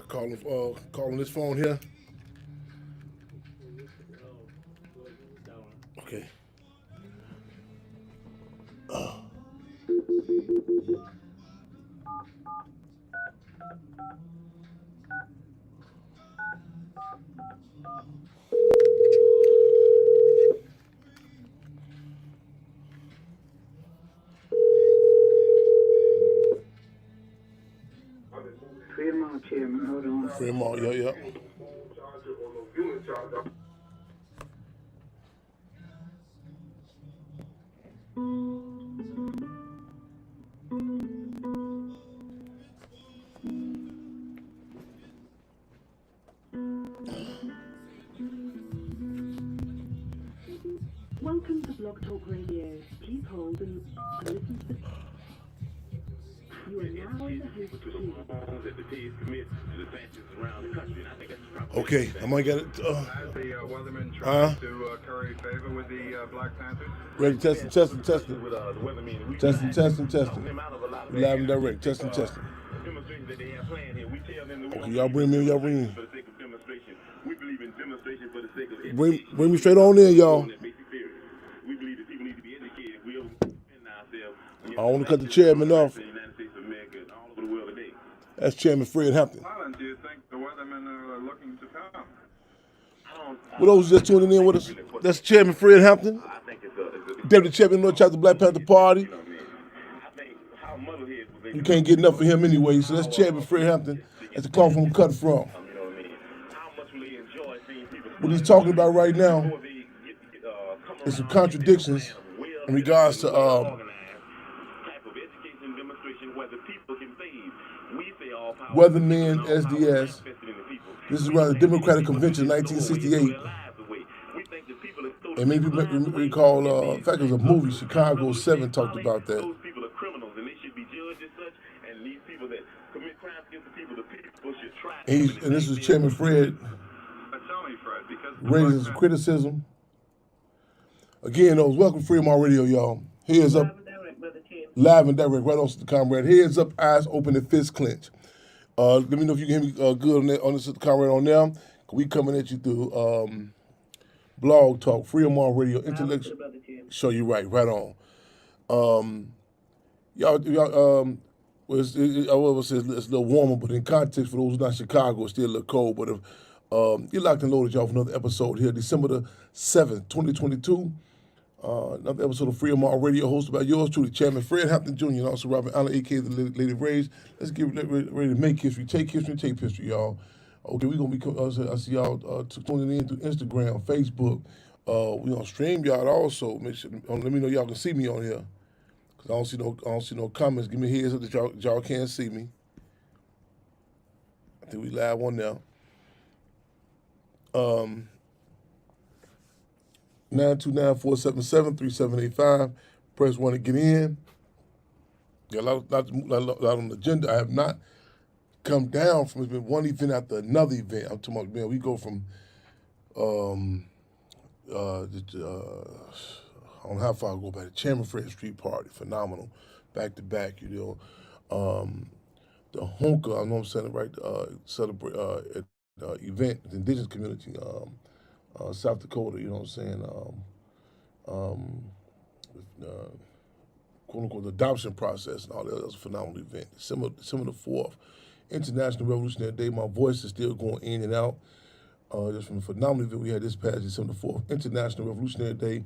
Calling this phone here. Okay. Fremont Chairman, hold on. Fremont, yeah. Welcome to Blog Talk Radio. Please hold and listen to the... You are now in the host queue. Okay, I might get it. The Weatherman trying to curry favor with the Black Panthers. Ready? Testing. Testing. Live and direct. Testing. Okay, y'all bring me. Bring me straight on in, y'all. I don't want to cut the chairman off. That's Chairman Fred Hampton. Do you think the Weathermen are looking to come? For those just tuning in with us, that's Chairman Fred Hampton, Deputy Chairman of the North Chapter Black Panther Party. You can't get enough of him anyway, so that's Chairman Fred Hampton. That's the cloth I'm cut from. What he's talking about right now is some contradictions in regards to Weathermen, SDS. This is around the Democratic Convention in 1968. And maybe people recall, in fact, it was a movie, Chicago 7 talked about that. And this is Chairman Fred raising some criticism. Again, those welcome Fremont Radio, y'all. Heads up, live and direct, right on the Comrade. Heads up, eyes open, and fists clenched. Let me know if you can hear me good on this Comrade on there. We coming at you through Blog Talk, Fremont Radio, Intellectual. Show you right on. Y'all, I would say it's a little warmer, but in context for those who not Chicago, it's still a little cold. But if you're locked and loaded, y'all, for another episode here, December the 7th, 2022. Another episode of Fremont Radio, hosted by yours truly, Chairman Fred Hampton Jr. and also Robert Allen, a.k.a. the Lady Rays. Let's get ready to make history, take history, y'all. Okay, we're going to be, I see y'all tuning in through Instagram, Facebook. We on StreamYard also. Make sure, let me know y'all can see me on here. Because I don't see no comments. Give me a heads up that y'all can't see me. I think we live on now. 929-477-3785. Press 1 to get in. Got a lot on the agenda. I have not come down from. It's been one event after another event. I'm talking about, man, we go from I don't know how far I go back. The Chairman Fred Street Party, phenomenal, back to back. The Honka, I know I'm saying it right. Celebrate event, the indigenous community, South Dakota. You know what I'm saying? Quote unquote, the adoption process and all that. That was a phenomenal event. December the 4th, International Revolutionary Day. My voice is still going in and out. Just from a phenomenal event we had this past December the 4th, International Revolutionary Day.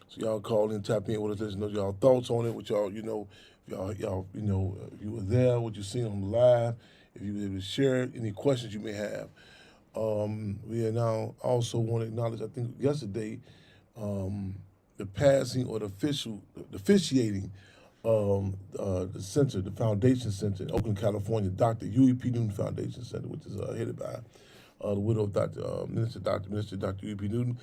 So y'all call in, tap in with us, let us know y'all thoughts on it, what y'all, if you were there, what you seen on the live, if you were able to share it, any questions you may have. We are now also want to acknowledge, I think yesterday, the passing or the officiating the center, the Foundation Center in Oakland, California, Dr. Huey P. Newton Foundation Center, which is headed by the widow of Minister Dr. Huey P. Newton,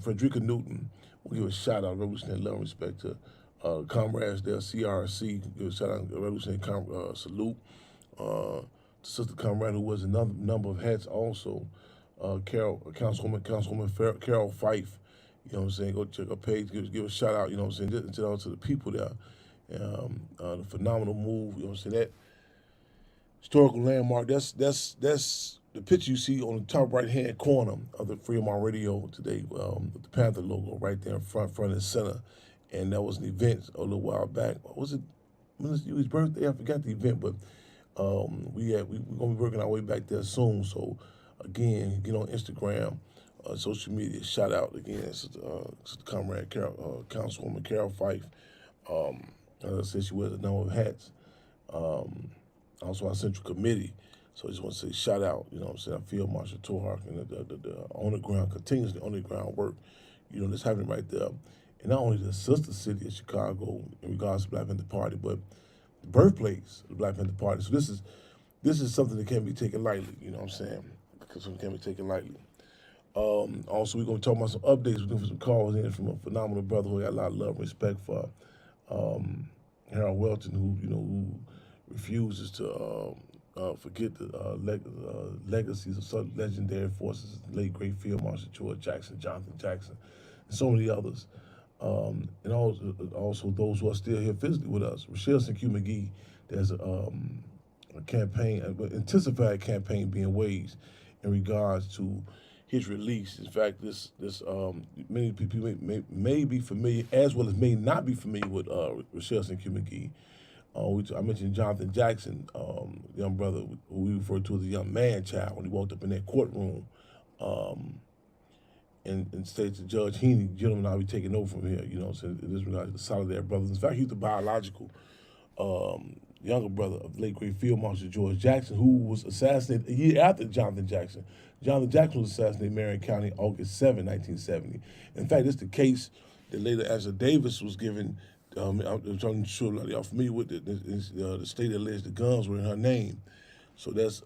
Frederica Newton. We'll give a shout out, revolutionary love and respect to comrades there, CRC. Give a shout out, revolutionary salute. Sister Comrade, who wears a number of hats also, Councilwoman Carol Fife. You know what I'm saying? Go check her page, give a shout out, you know what I'm saying? Shout out to the people there. The phenomenal move, you know what I'm saying? That historical landmark. That's the picture you see on the top right hand corner of the Fremont Radio today, with the Panther logo right there in front and center. And that was an event a little while back. Was it his birthday? I forgot the event, but we're gonna be working our way back there soon. So again, get on Instagram, social media. Shout out again, Comrade Councilwoman Carol Fife. As I said, she wears a number of hats. Also our Central Committee. So I just want to say shout out, you know what I'm saying, Field Marshal Torhark and the on the ground, continuously on the ground work, you know, that's happening right there. And not only the sister city of Chicago in regards to Black Panther Party, but the birthplace of the Black Panther Party. So this is something that can't be taken lightly, you know what I'm saying? Because it can't be taken lightly. Also, we're going to talk about some updates. We're doing some calls in from a phenomenal brother who I got a lot of love and respect for, Harold Welton, who refuses to forget the legacies of some legendary forces, late great Field Marshal George Jackson, Jonathan Jackson, and so many others. And also those who are still here physically with us. Rochelle St. Q McGee, there's a campaign, an intensified campaign being waged in regards to his release. In fact, this many people may be familiar, as well as may not be familiar with Rochelle St. Q McGee. I mentioned Jonathan Jackson, young brother who we refer to as a young man child, when he walked up in that courtroom and stated to Judge Heaney, gentlemen, I'll be taking over from here, you know, so in this regard, the Solidarity Brothers. In fact, he's the biological younger brother of the late great Field Marshal George Jackson, who was assassinated a year after Jonathan Jackson. Jonathan Jackson was assassinated in Marion County August 7, 1970. In fact, it's the case that later Angela Davis was given. I'm sure a lot of y'all familiar with it. The state alleged the guns were in her name. So that's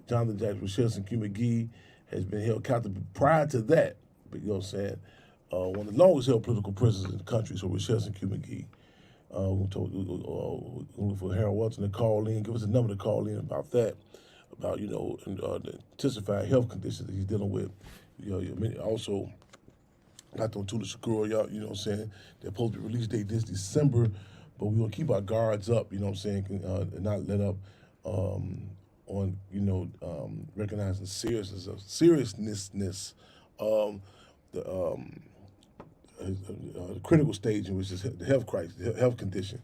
Jonathan Jackson. Rochelle St. Q McGee has been held accountable prior to that. But you know what I'm saying? One of the longest held political prisoners in the country, so Rochelle St. Q McGee. We're looking for Harold Welton to call in. Give us a number to call in about that, about, you know, the intensified health conditions that he's dealing with. You know, also, Dr. Tula Shakur, y'all, you know what I'm saying? They're supposed to be release date this December, but we're gonna keep our guards up, you know what I'm saying, and not let up on, you know, recognizing the seriousness of the critical stage in which is the health crisis, the health condition,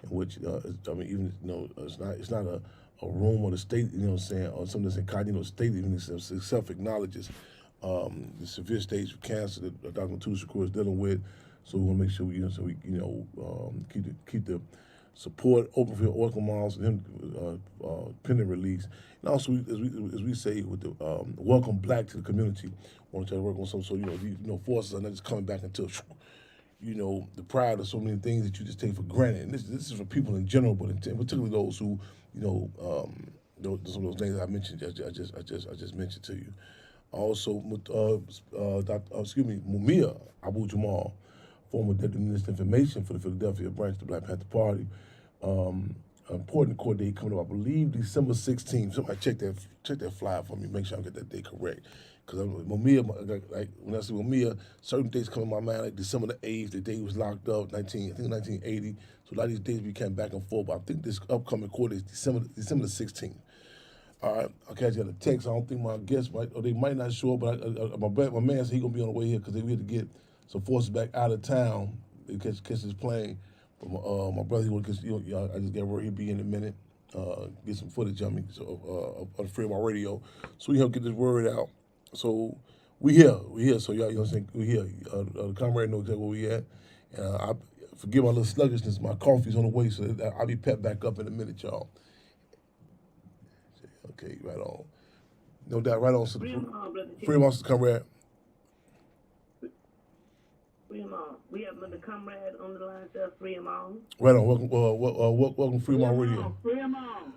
in which I mean, even, you know, it's not a room or the state, you know what I'm saying, or something that's incognito state, even itself acknowledges the severe stage of cancer that Dr. Tula Shakur is dealing with. So we want to make sure keep the support open for Orca Miles and him pending release. And also, as we say, with the welcome black to the community, we want to try to work on some, so these forces are not just coming back until the pride of so many things that you just take for granted. And this is for people in general, but particularly those who some of those things I mentioned. I just mentioned to you. Also, Mumia Abu Jamal, former Deputy Minister of Information for the Philadelphia branch of the Black Panther Party. Important court date coming up, I believe, December 16th. Somebody check that flyer for me, make sure I get that date correct. Because Mumia, like when I say Mumia, certain dates come in my mind, like December the 8th, the day he was locked up, 1980. So a lot of these dates became back and forth, but I think this upcoming court is December the 16th. All right, I'll catch you at a text. I don't think my guests might, or they might not show up, but my man said he's going to be on the way here because we had to get some forces back out of town to catch his plane. But my brother, I just got word he'll be in a minute, get some footage of me on the Fremont Radio, so we help get this word out. So we here. So y'all, we here. The comrade knows exactly where we at. I forgive my little sluggishness. My coffee's on the way, so I'll be pepped back up in a minute, y'all. Okay, right on. No doubt, right on. So Fremont, comrade. Fremont. We have another comrade on the line, sir. Fremont. Right on. Welcome, Fremont Radio.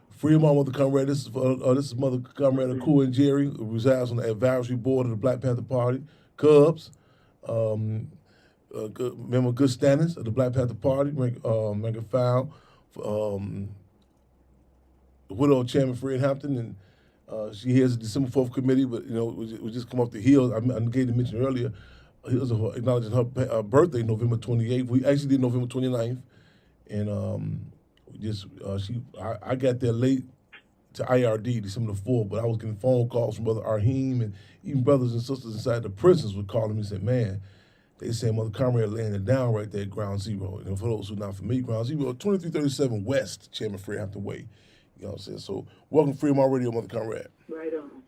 Fremont with the comrade. This is Mother Comrade Akua and Jerry, who resides on the advisory board of the Black Panther Party, Cubs. Member good standings of the Black Panther Party, rank and file. The widow of Chairman Fred Hampton, and she has a December 4th committee, but we just come off the heels. I gave the mention earlier. It was acknowledging her birthday, November 28th. We actually did November 29th, and I got there late to IRD, December the 4th, but I was getting phone calls from Brother Arheem and even brothers and sisters inside the prisons would call me and say, man, they say Mother Comrade laying it down right there at Ground Zero. And for those who are not familiar, Ground Zero, 2337 West, Chairman Fred Hampton Way. You know what I'm saying? So welcome to Freedom Radio, Mother Comrade. Right on.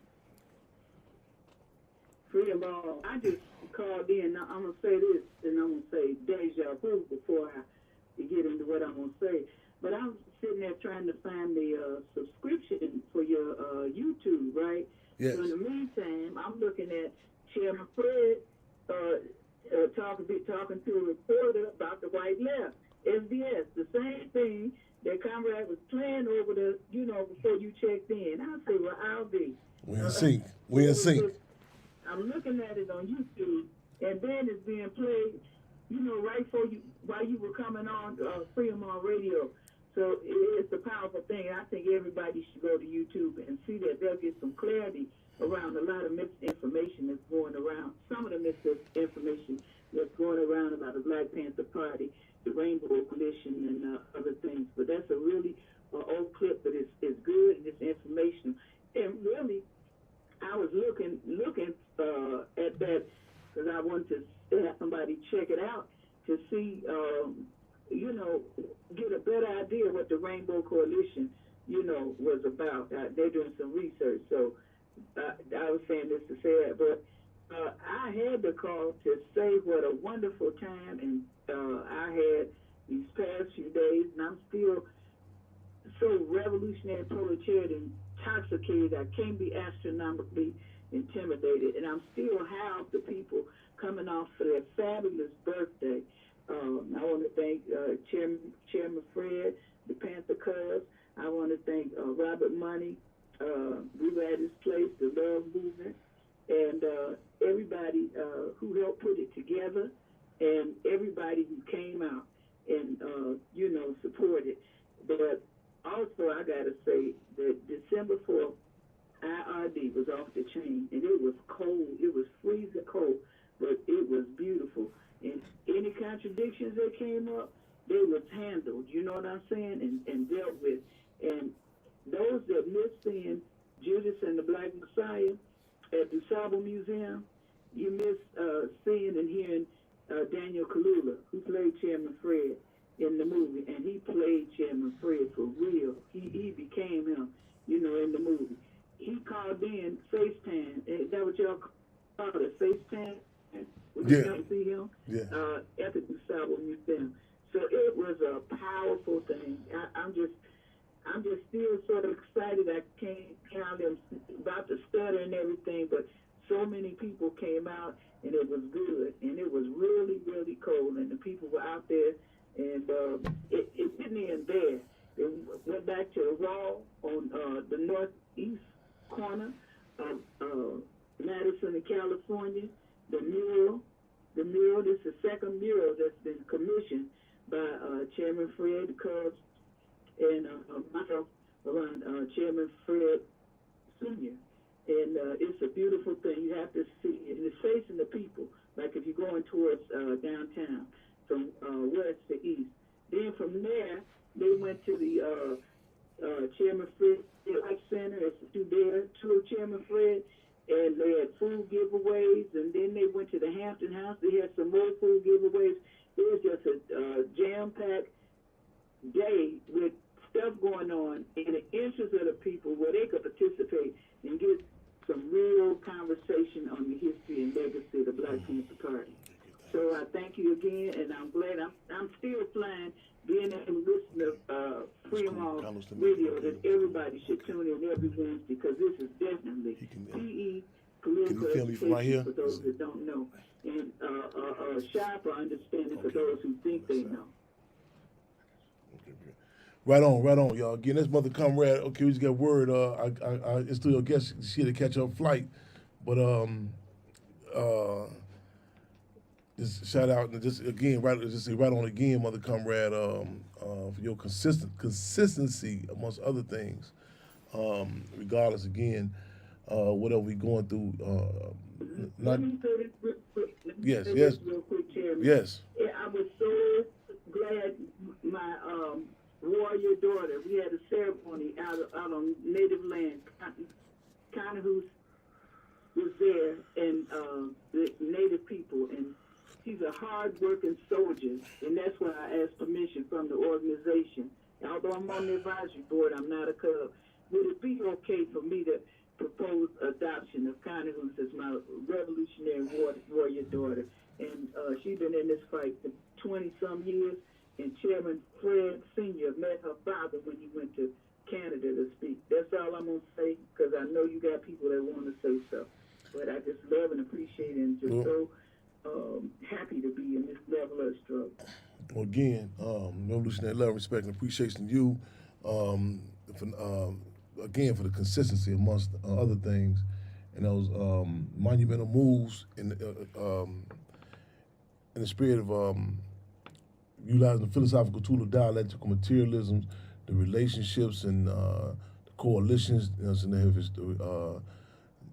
Freedom All. I just called in. Now I'm gonna say this, and I'm gonna say deja vu before I get into what I'm gonna say. But I'm sitting there trying to find the subscription for your YouTube, right? Yes. So in the meantime, I'm looking at Chairman Fred talking to a reporter about the white left, SBS, the same thing that Comrade was playing over the, before you checked in. I said, well, I'll be. We in sync. We in sync. I'm looking at it on YouTube, and then it's being played, right while you were coming on Freedom on Radio. So it's a powerful thing. I think everybody should go to YouTube and see that. They'll get some clarity around a lot of misinformation that's going around. Some of the misinformation that's going around about the Black Panther Party, the Rainbow Coalition, and other things. But that's a really old clip, but it's good and it's informational. And really, I was looking at that because I wanted to have somebody check it out to see, get a better idea what the Rainbow Coalition, was about. They're doing some research, so I was saying this to say that. But I had to call to say what a wonderful time and I had these past few days, and I'm still so revolutionary, proletarian, intoxicated. I can't be astronomically intimidated, and I'm still half the people coming off for their fabulous birthday. I want to thank Chairman Fred, the Panther Cubs. I want to thank Robert Money, We Were at His Place, the Love Movement, and everybody who helped put it together, and everybody who came out and, supported. But also, I got to say that December 4th, IRD was off the chain, and it was cold. It was freezing cold, but it was beautiful. And any contradictions that came up, they was handled, you know what I'm saying, and dealt with. And those that missed seeing Judas and the Black Messiah at the Sabo Museum, you missed seeing and hearing Daniel Kalula, who played Chairman Fred in the movie, and he played Chairman Fred for real. He became him, in the movie. He called in FaceTime. Is that what y'all call it, FaceTime? When you come see him? Yeah. At the Gustavo Museum. So it was a powerful thing. I'm just still sort of excited. I can't count them about the stutter and everything, but so many people came out, and it was good. And it was really, really cold, and the people were out there, and it didn't end there. It went back to the wall on the northeast corner of Madison and California. The mural, this is the second mural that's been commissioned by Chairman Fred, the Cubs, and myself, around Chairman Fred Sr. And it's a beautiful thing. You have to see it. And it's facing the people, like if you're going towards downtown, from west to east. Then from there, they went to the Chairman Fred Life Center. It's there, to Chairman Fred. And they had food giveaways, and then they went to the Hampton House. They had some more food giveaways. It was just a jam-packed day with stuff going on in the interest of the people where they could participate and get some real conversation on the history and legacy of the Black Panther Party. So I thank you again, and I'm glad I'm still flying, being able to listen to Freedom on Radio, that everybody should tune in every Wednesday, because this is definitely PE, political education for those that don't know, and sharper understanding for those who think they know. Right on, y'all. Again, this Mother Comrade. Okay, we just got word. I still guess she had to catch her flight, but just shout out and just again, say right on again, Mother Comrade, for your consistency amongst other things. Regardless, again, whatever we going through. Let me say this real quick. Yes. Real quick, Chairman. Yes. Yeah, I was so glad my warrior daughter daughter. We had a ceremony out on native land. Kanahus was there, and the native people, and she's a hard-working soldier, and that's why I asked permission from the organization. Although I'm on the advisory board, I'm not a Cub. Would it be okay for me to propose adoption of Kanahus as my Revolutionary Warrior daughter? And she's been in this fight for 20-some years, and Chairman Fred Sr. met her father when he went to Canada to speak. That's all I'm going to say, because I know you got people that want to say stuff. But I just love and appreciate it, and just so happy to be in this level of struggle. Well, again, revolutionary love, respect, and appreciation to you. Again, for the consistency amongst other things, and those monumental moves in the spirit of utilizing the philosophical tool of dialectical materialism, the relationships and the coalitions,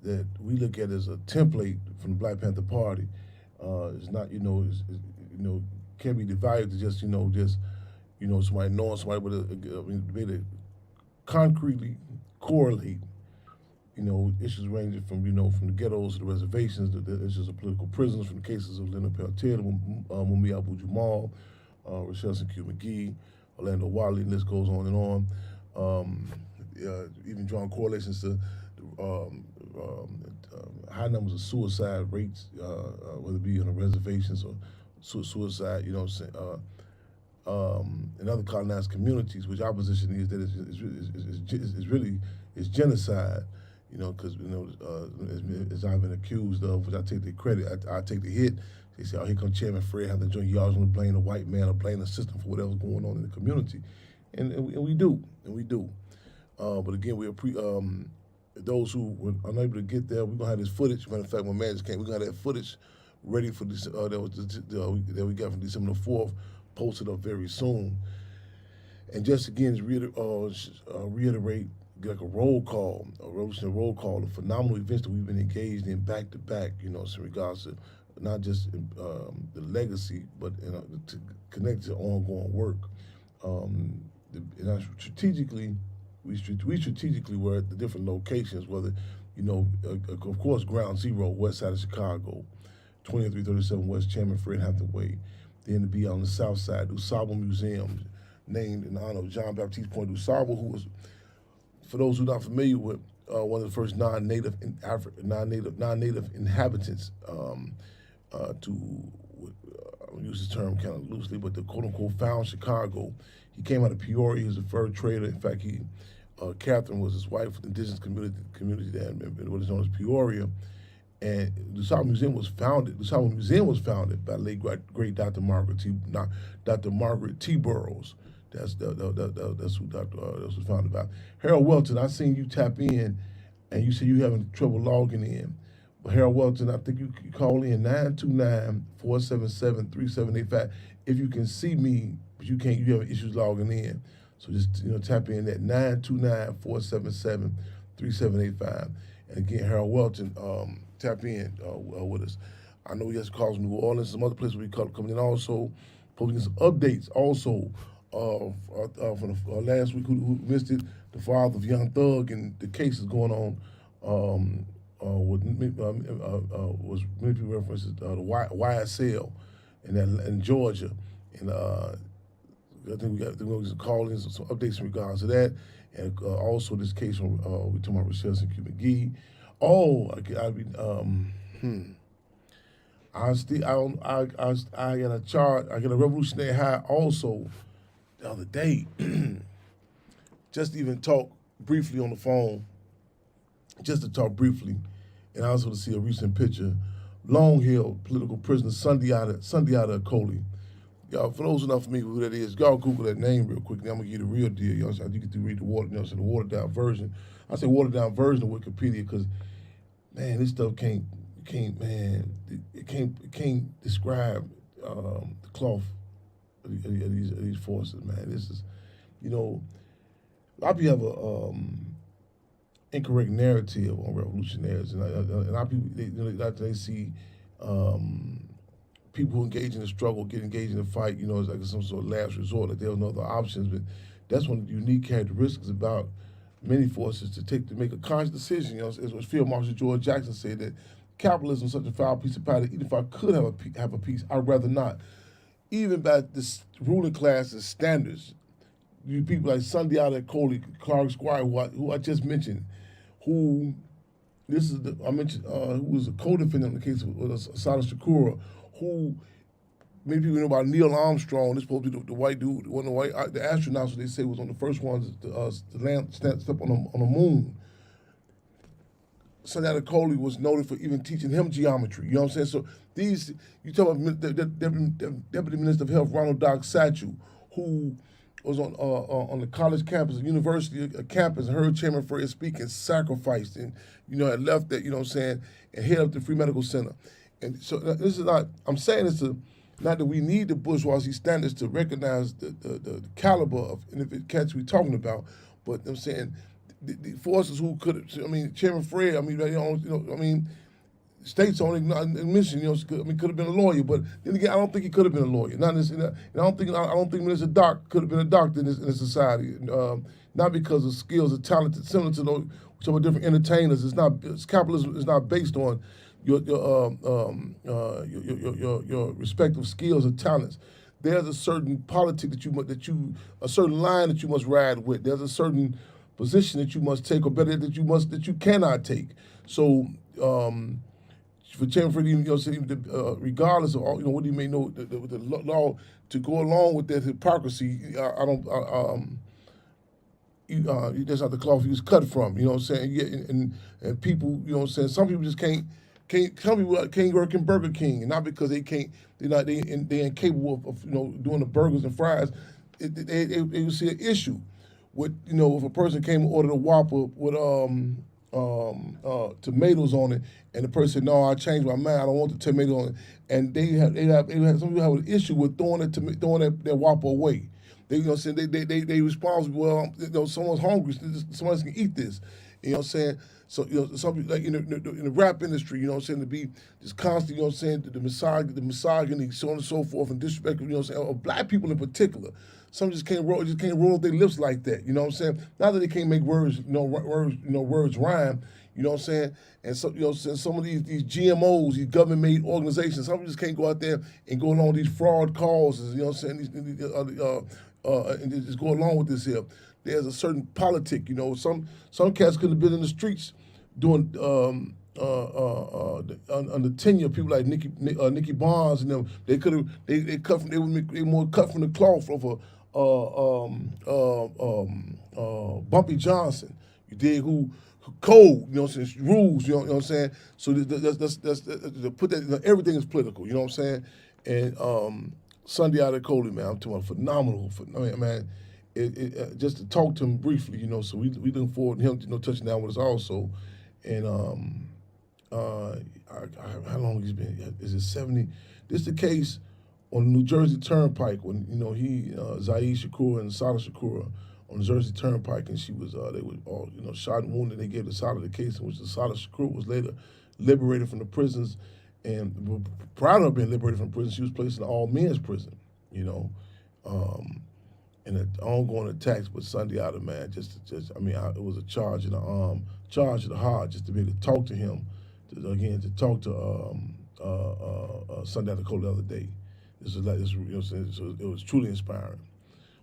that we look at as a template from the Black Panther Party. It's not, can't be divided to just, somebody knowing somebody, but be able to concretely correlate, issues ranging from, from the ghettos to the reservations, the issues of political prisoners, from the cases of Leonard Peltier, Mumia Abu-Jamal, Rochelle Q. McGee, Orlando Wiley, and list goes on and on. Even drawing correlations to high numbers of suicide rates, whether it be on the reservations or suicide, in other colonized communities, which our position is that it's genocide, because as I've been accused of, which I take the credit, I take the hit. They say, oh, here comes Chairman Fred, have to join you always want to blame the white man or blame the system for whatever's going on in the community, and we do. But again, those who were unable to get there, we're gonna have this footage. Matter of fact, when man just came, we're gonna have that footage ready for this. That we got from December the 4th, posted up very soon. And just again, reiterate like a roll call, a revolutionary roll call, the phenomenal events that we've been engaged in back to back. In regards to not just the legacy, but to connect to ongoing work. Strategically. We strategically were at the different locations, whether, of course, Ground Zero, west side of Chicago, 2337 West Chairman Fred Hampton Way. Then to be on the south side, Usaba Museum, named in honor of John Baptiste Point Usaba, who was, for those who are not familiar with, one of the first non-native inhabitants to use this term kind of loosely, but the quote-unquote found Chicago. He came out of Peoria. He was a fur trader. In fact, Catherine was his wife with the indigenous community there in what is known as Peoria. And the Usaba Museum was founded by late great Dr. Margaret T. Burroughs. That's who was founded by. Harold Welton, I seen you tap in, and you said you having trouble logging in. But Harold Welton, I think you call in 929-477-3785 if you can see me, but you have issues logging in. So just tap in at 929-477-3785. And again, Harold Welton, tap in with us. I know he has calls from New Orleans, some other places we coming in also, posting some updates also from last week who missed it, the father of Young Thug and the cases going on was many people references the YSL in Georgia, and I think we got some call-ins, some updates in regards to that, and also this case from we talking about Rochelle Q. McGee. I got a chart. I got a revolutionary high also the other day. Just to even talk briefly on the phone. Just to talk briefly, and also to see a recent picture. Long Hill political prisoner Sundiata Acoli. Y'all, for those who not familiar with who that is, y'all Google that name real quick. Then I'm gonna give you the real deal. Y'all, so you get to read the watered down version. I say watered down version of Wikipedia because, man, this stuff can't describe the cloth of these forces, man. This is, a lot of people have a incorrect narrative on revolutionaries, and a lot of people they see people who engage in the struggle, get engaged in the fight, it's like some sort of last resort, like there was no other options. But That's one of the unique characteristics about many forces to make a conscious decision. You know, as what Field Marshal George Jackson said, that capitalism is such a foul piece of pie that even if I could have a piece, I'd rather not. Even by this ruling class's standards, you people like Sundiata Acoli, Clark Squire, who I just mentioned, who I mentioned who was a co-defendant in the case of Asada Shakur, who many people know about Neil Armstrong. This supposed to be the white dude, one of the astronauts they say was one of the first ones to step on the moon. Sundiata Acoli was noted for even teaching him geometry. You know what I'm saying? So you talk about the Deputy Minister of Health, Ronald Doc Satchel, who was on the college campus, university campus, and heard Chairman Freire speak and sacrificed and, had left that, you know what I'm saying, and head up the Free Medical Center. And so this is not, I'm saying this not that we need the bourgeoisie standards to recognize the caliber of individual cats we're talking about, but I'm saying the forces who could, Chairman Freire, states only admission, could have been a lawyer, but then again, I don't think he could have been a lawyer. Not in this, I don't think Minister Doc could have been a doctor in this society. Not because of skills or talent, similar to some of different entertainers. Capitalism is not based on your respective skills or talents. There's a certain politic a certain line that you must ride with. There's a certain position that you must take, or better that you cannot take. So. For Chairman Freire, regardless of all, what he may know, the law to go along with that hypocrisy, that's not the cloth he was cut from. You know what I'm saying? Yeah, and people, you know what I'm saying. Some people just can't. Some people can't work in Burger King, and not because they can't. They're incapable of doing the burgers and fries. They would see an issue with if a person came and ordered a Whopper with tomatoes on it, and the person said, "No, I changed my mind. I don't want the tomato on it." And some people have an issue with throwing that Whopper away. They they responsible. Well, someone's hungry. Someone else can eat this. You know what I'm saying? So some people like in the rap industry, to be just constantly, the misogyny, so on and so forth, and disrespect, of black people in particular. Some just can't roll up their lips like that. You know what I'm saying? Not that they can't make words rhyme. You know what I'm saying? And so some of these GMOs, these government-made organizations, some just can't go out there and go along with these fraud causes. You know what I'm saying? And just go along with this here. There's a certain politic. Some cats could have been in the streets doing under tenure of people like Nicky Barnes and them. They could have they more cut from the cloth of Bumpy Johnson. You dig? Who code? Rules. You know what I'm saying? So that's to put that. Everything is political. You know what I'm saying? And Sundiata Acoli, man, I'm talking about phenomenal. Man. Just to talk to him briefly, so we looking forward to him, touching down with us also. And how long he's been? Is it 70? This is the case on the New Jersey Turnpike when Zaid Shakur and Sada Shakur on the Jersey Turnpike, and she was they were all shot and wounded. They gave the Sada the case in which the Sada Shakur was later liberated from the prisons, and prior to her being liberated from prison, she was placed in an all men's prison. And an ongoing attacks with Sundiata, man. It was a charge in the charge of the heart, just to be able to talk to him, to talk to Sundiata Acoli the other day. This was like this, it was truly inspiring.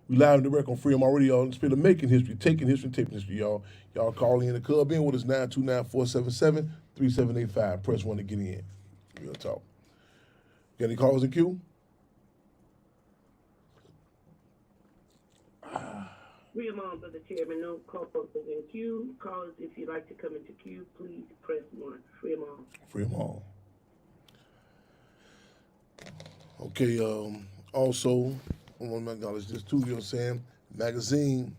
We live and direct on Freedom Radio, in the spirit of making history, taking history, and taping history, y'all. Y'all call in the club in with us 929-477-3785. Press 1 to get in. We'll talk. Got any calls in queue? Free them on, Brother Chairman. No calls in queue. Callers, if you'd like to come into queue, please press 1. Free them on. Free them all. Okay, also, I want to acknowledge this too, you know what I'm saying? Magazine,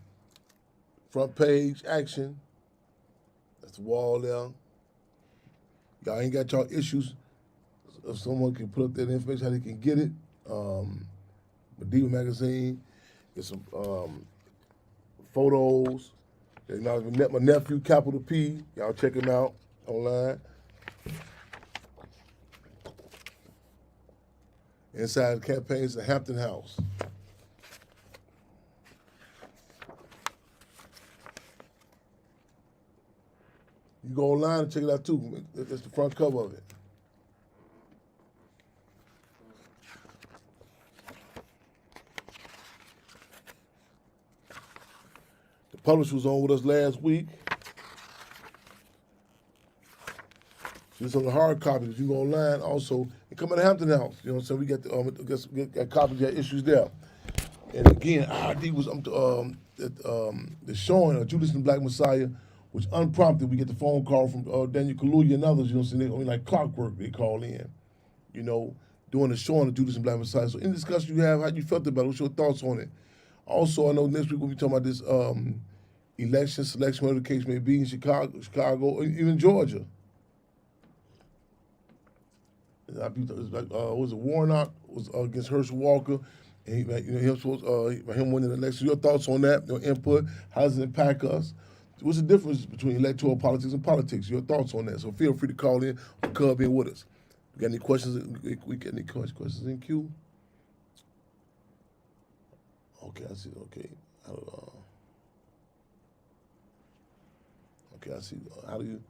front page, action. That's the wall there. Y'all ain't got y'all issues. If someone can put up that information, how they can get it. Medieval Magazine, get some photos. They acknowledge my nephew, Capital P. Y'all check him out online. Inside the campaigns at Hampton House. You go online and check it out too. That's the front cover of it. The publisher was on with us last week. This on the hard copies. You go online also. And come to the Hampton House. You know what I'm saying? We got got copies, got issues there. And again, ID was the showing of Judas and the Black Messiah, which unprompted. We get the phone call from Daniel Kaluuya and others. You know what I'm saying? Like clockwork, they call in. You know, doing the showing of Judas and Black Messiah. So, any discussion you have, how you felt about it? What's your thoughts on it? Also, I know next week we'll be talking about this election, selection, whatever the case may be in Chicago, or even Georgia. Was it Warnock was against Herschel Walker, and him winning the election. Your thoughts on that? Your input? How does it impact us? What's the difference between electoral politics and politics? Your thoughts on that? So feel free to call in or come in with us. We got any questions? We got any questions in queue? Okay, I see. Okay, okay, I see. How do you?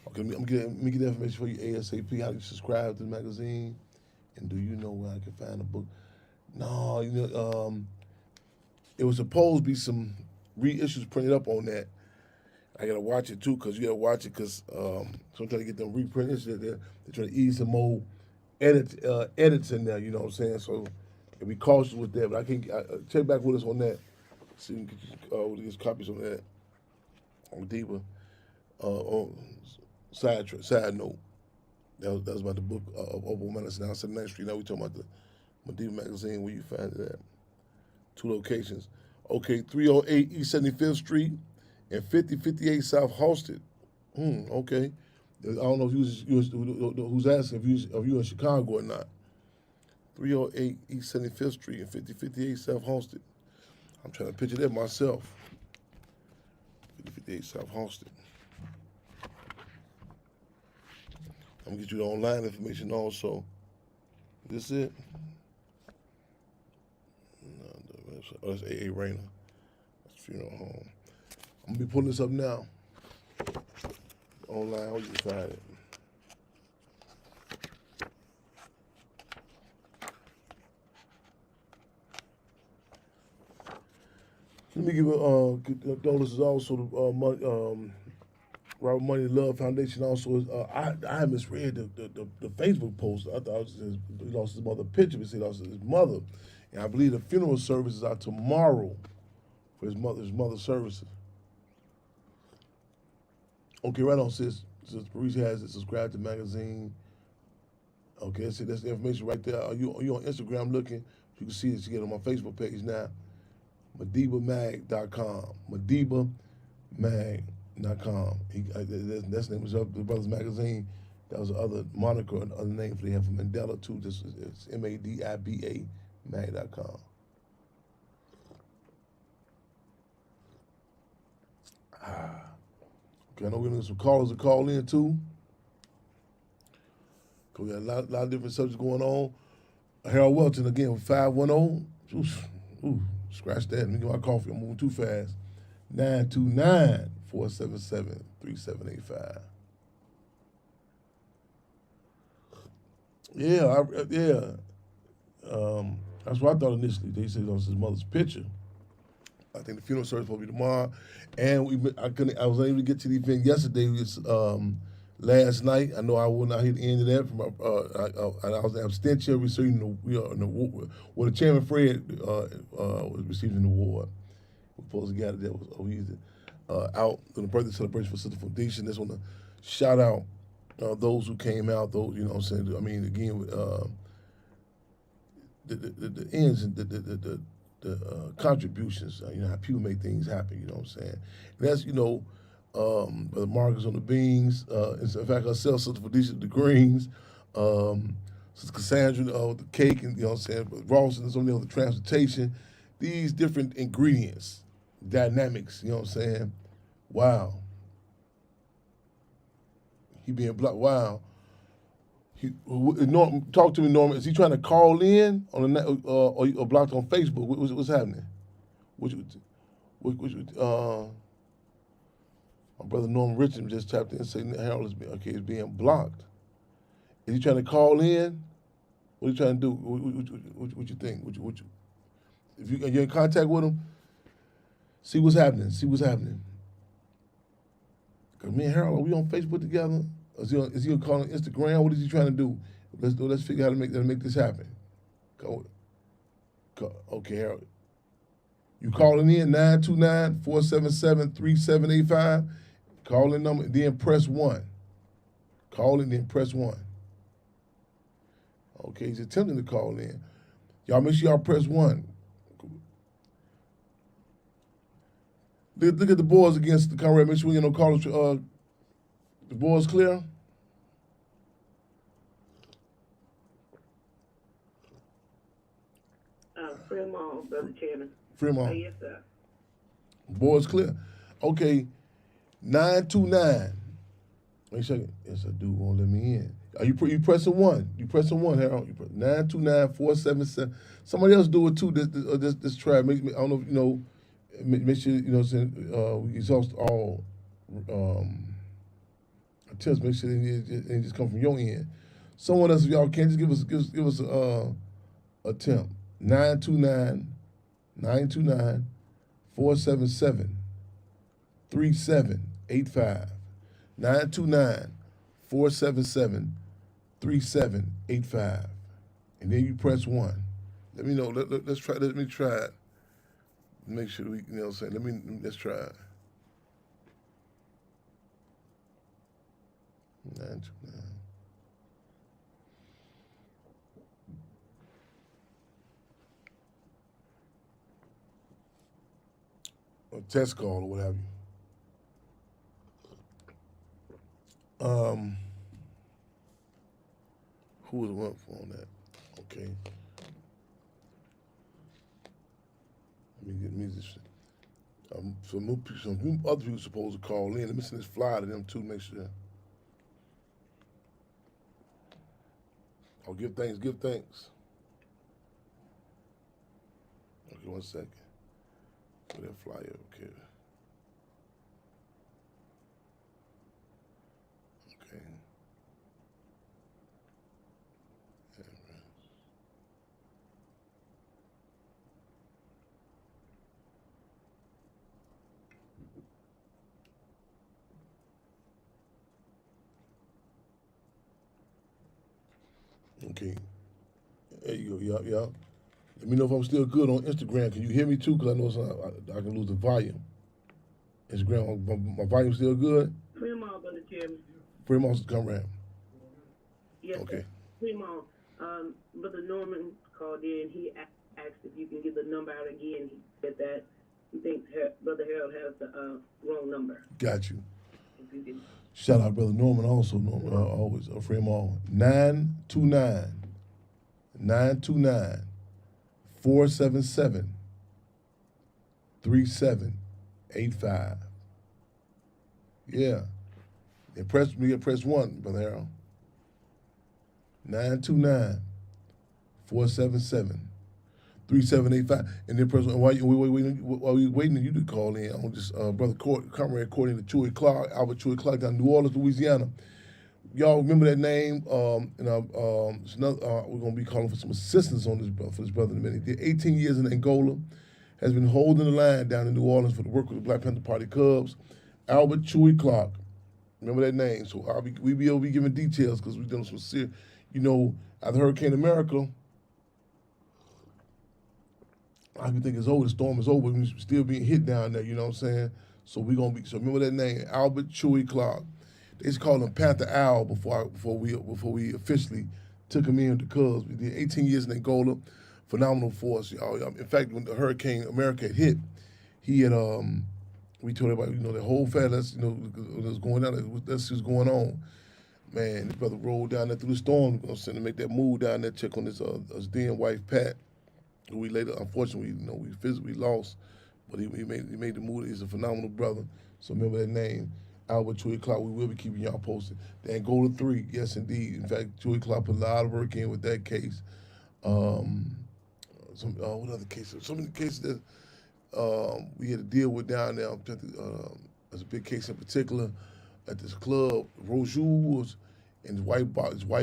Okay, let me get the information for you ASAP. How do you subscribe to the magazine? And do you know where I can find the book? No, it was supposed to be some reissues printed up on that. I gotta watch it too, cause you gotta watch it, cause sometimes they get them reprints. They're trying to ease some more edits in there. You know what I'm saying? So be cautious with that. But I can check back with us on that. See if we can get copies on that. On deeper. Side note, that was about the book of Opal Medicine on 79th Street. Now we talking about the Madiba magazine, where you find it at. 2 locations. Okay, 308 East 75th Street and 5058 South Halsted. Okay. I don't know if who's asking if you in Chicago or not. 308 East 75th Street and 5058 South Halsted. I'm trying to picture that myself. 5058 South Halsted. I'm gonna get you the online information also. This it? No, that's A.A. Rayner. That's funeral home. I'm gonna be pulling this up now. Online, how you can find it. Let me give condolences also to Robert Money Love Foundation. Also, I misread the Facebook post. I thought he lost his mother picture, but he lost his mother. And I believe the funeral services are tomorrow for his mother's services. Okay, right on, sis. Since Paris has it, subscribe to the magazine. Okay, that's the information right there. Are you on Instagram looking? You can see it. You get on my Facebook page now. MadibaMag.com. MadibaMag.com. That's the name of the Brothers Magazine. That was the other moniker and other name they have for Mandela too. This is MADIBA mag.com. Okay, I know we're gonna get some callers to call in too. We got a lot of different subjects going on. Harold Welton again with 510. Ooh, scratch that. Let me get my coffee. I'm moving too fast. 929-477-3785. Yeah. That's what I thought initially. They said it was his mother's picture. I think the funeral service will be tomorrow, and I was unable to get to the event yesterday. It was last night. I know I will not hear the end of that. I was in abstention receiving the award. Well, the chairman Fred was receiving an award. We supposed to get it. That was out on the birthday celebration for Sister Foundation. Just want to shout out those who came out. Those, you know what I'm saying. I mean, again, the ends and the contributions. How people make things happen. You know what I'm saying. And that's Brother Marcus on the beans. In fact, herself, Sister Felicia the greens. Sister Cassandra with the cake, and you know what I'm saying. But Ross and something on the transportation. These different ingredients, dynamics. You know what I'm saying. Wow. He being blocked. Wow. Talk to me, Norman. Is he trying to call in on the or blocked on Facebook? What's happening? My brother Norman Richard just tapped in and said Harold is being blocked. Is he trying to call in? What are you trying to do? What you think? If you're in contact with him, see what's happening. See what's happening. Cause me and Harold, are we on Facebook together? Or is he gonna call on Instagram? What is he trying to do? Let's figure out how to make this happen. Okay, Harold. You calling in 929-477-3785. Call in number, then press 1. Call in, then press 1. Okay, he's attempting to call in. Y'all make sure y'all press 1. Look at the boards against the Conrad. Make sure we get no callers. The board's clear. Fremont, Brother Chairman. Fremont. Yes, sir. Board's clear. Okay, 929. Wait a second. Yes, I do. Won't let me in. Are you pressing 1? You pressing 1, Harold? 929-477. Somebody else do it too. This try. Make me. I don't know if you know. Make sure you know. We exhaust all attempts. Make sure they just come from your end. Someone else, if y'all can, just give us a attempt. 929-477-3785. 929-477-3785. And then you press 1. Let me know. Let's try. Let me try it. Make sure we, you know what I'm saying. Let's try it. 929. A test call or what have you. Who was the one on that? Okay. Let me get me this. Some other people supposed to call in. Let me send this flyer to them too. Make sure. Oh, give thanks. Give thanks. Okay, 1 second. Put that flyer. Okay. Okay. Okay. There you go. Yeah. Let me know if I'm still good on Instagram. Can you hear me too? Because I know I can lose the volume. Instagram, my volume still good? Fremont, Brother Chairman. Fremont's come around. Yes, Okay. sir. Fremont. Brother Norman called in. He asked if you can give the number out again. He said that he thinks Brother Harold has the wrong number. Got you. If you can. Shout out Brother Norman also. Norman, always a Fremont. 929-477-3785. Yeah. And press 1, Brother Harold. 929-477-3785. And then press 1. While we waiting on you to call in, on this Brother Comrade Courtney to Chewy Clark, Albert Chewy Clark down in New Orleans, Louisiana. Y'all remember that name? We're gonna be calling for some assistance on this for this brother in a minute. He did 18 years in Angola, has been holding the line down in New Orleans for the work with the Black Panther Party Cubs. Albert Chewy Clark. Remember that name. So we will be giving details because we're doing some serious, after Hurricane America, I think it's over, the storm is over, we're still being hit down there, you know what I'm saying? So remember that name, Albert Chewy Clark. They used to call him Panther Al before we officially took him in with the Cubs. We did 18 years in Angola, phenomenal force, y'all. In fact, when the Hurricane America had hit, he had we told everybody, the whole fast, what's going on, that's what's going on. Man, his brother rolled down there through the storm, send him make that move down there, check on his then wife Pat, who we later, unfortunately, we physically lost, but he made the move. He's a phenomenal brother. So remember that name, Albert Chewy Clark. We will be keeping y'all posted. The Angola 3, yes indeed. In fact, Chewy Clark put a lot of work in with that case. What other cases? So many cases that we had to deal with down there. There's a big case in particular at this club, Rojou's, and his white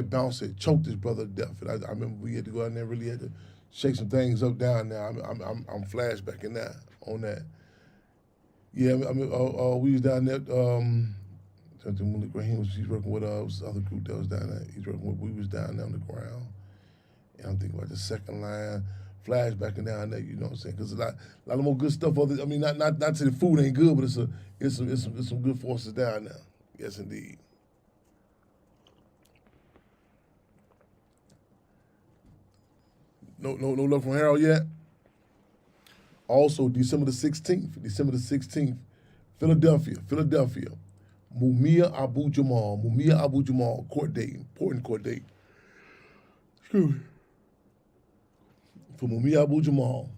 bouncer had choked his brother to death. And I remember we had to go out there and really had to shake some things up down there. I'm flashbacking that on that. Yeah, we was down there. Malik Rahim he's working with was the other group that was down there. He's working with. We was down there on the ground, and I'm thinking about the second line, flashbacking down there. You know what I'm saying? Because a lot of more good stuff. I mean, not to the food ain't good, but it's some good forces down there. Yes, indeed. No luck from Harold yet. Also, December the 16th, Philadelphia. Mumia Abu Jamal, court date, important court date. Excuse me. For Mumia Abu Jamal.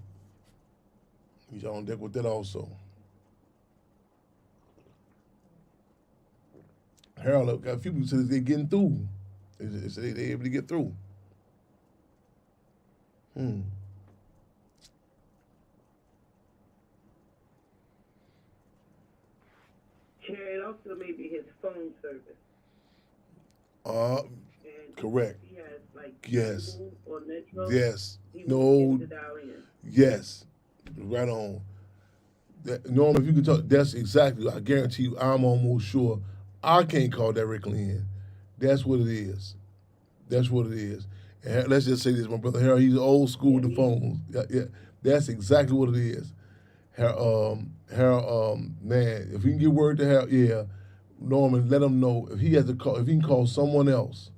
He's on deck with that also. Harold got a few people said they're getting through. They say they're able to get through. It also may be his phone service. And Correct. He has like Yes. Google or Metro. Yes. He No. won't get to dial in. Yes. Right on. Norm, if you could talk, that's exactly. I guarantee you, I'm almost sure I can't call directly in. That's what it is. And let's just say this, my brother Harold, he's old school with the phones. Yeah. That's exactly what it is. Harold, man, if we can get word to Harold, Norman, let him know if he has to call. If he can call someone else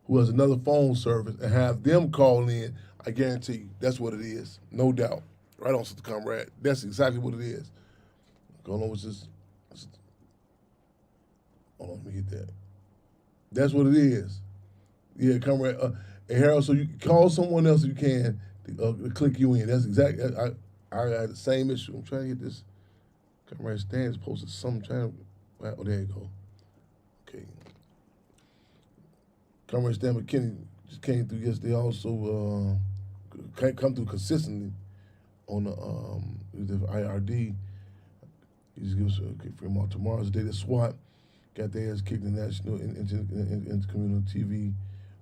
who has another phone service and have them call in, I guarantee you, that's what it is, no doubt. Right on, Sister Comrade. That's exactly what it is. Hold on, what's this? Hold on, let me get that. That's what it is. Yeah, Comrade. And Harold, so you call someone else if you can to click you in. That's exactly. I had the same issue. I'm trying to get this. Comrade Stan's posted something. Oh, there you go. Okay. Comrade Stan McKinney just came through yesterday. Also, can't come through consistently on the IRD. He just gives for him on tomorrow's the day the SWAT got their ass kicked in national intercommunal TV